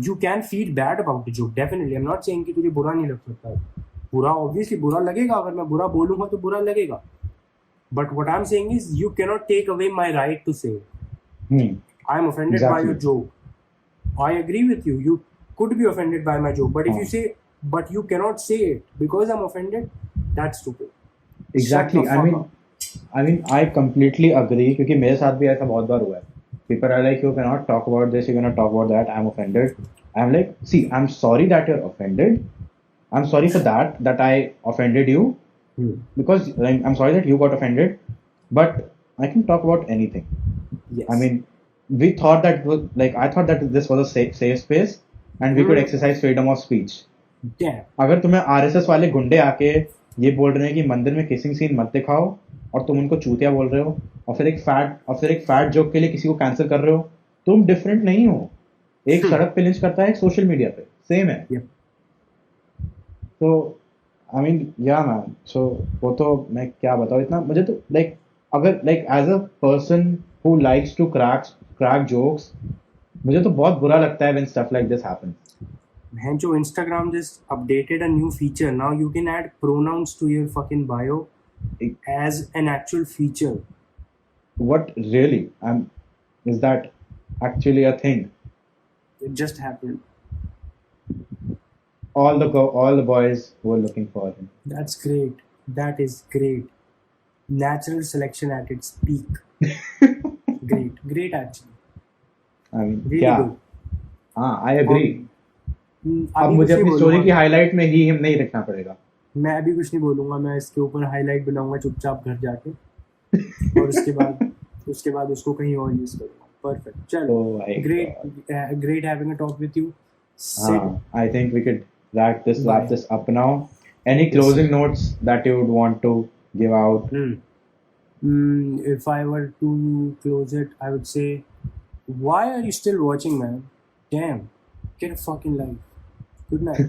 you can feel bad about the joke. Definitely. I'm not saying कि तुझे बुरा नहीं लग सकता. बुरा obviously बुरा लगेगा. अगर मैं बुरा बोलूँगा तो बुरा लगेगा. But what I'm saying is you cannot take away my right to say it. I'm offended by your joke. I agree with you. You could be offended by my joke. But if you say, but you cannot say it because I'm offended, that's stupid. Exactly. I mean, I completely agree. क्योंकि मेरे साथ भी ऐसा बहुत बार हुआ है. People are like, you cannot talk about this, you cannot talk about that. I'm offended. I'm like, see, I'm sorry that you're offended. I'm sorry for that I offended you. Because I'm sorry that you got offended. But I can talk about anything. Yes. I mean, we thought that was like I thought that this was a safe space and we could exercise freedom of speech. Damn. अगर तुम्हें RSS वाले गुंडे आके ये बोल रहे हैं कि मंदिर में किसिंग सीन मत दिखाओ और तुम उनको चूतिया बोल रहे हो और फिर एक फैट जोक के लिए किसी को कैंसिल कर रहे हो, तुम डिफरेंट नहीं हो. एक सड़क पे लिंच करता है, एक सोशल मीडिया पे, सेम है. Yep. तो आई मीन या मैन, सो वो तो मैं क्या बताऊँ, इतना मुझे तो लाइक अगर like as a person who likes to crack jokes, मुझे तो बहुत बुरा लगता है when stuff like this happens. Man, जो Instagram just updated a new feature. Now you can add pronouns to your fucking bio as an actual feature. What really? Is that actually a thing? It just happened. All the boys were looking for him. That's great. That is great. Natural selection at its peak. Great actually. I mean, Really क्या? good. हाँ, I agree. अब अभी मुझे कुछ नहीं अपनी story की बोलूंगा। हाईलाइट में ही नहीं रखना पड़ेगा. मैं अभी कुछ नहीं बोलूंगा, मैं इसके ऊपर हाईलाइट बनाऊंगा चुपचाप घर जाके और उसके बाद उसको कहीं और यूज करूंगा. परफेक्ट. चलो. Oh my Great having a talk with you. Sid, I think we could wrap this Bye. up now. Any closing notes that you would want to give out? if I were to close it, I would say, why are you still watching, man? Damn. Get a fucking life. Good night.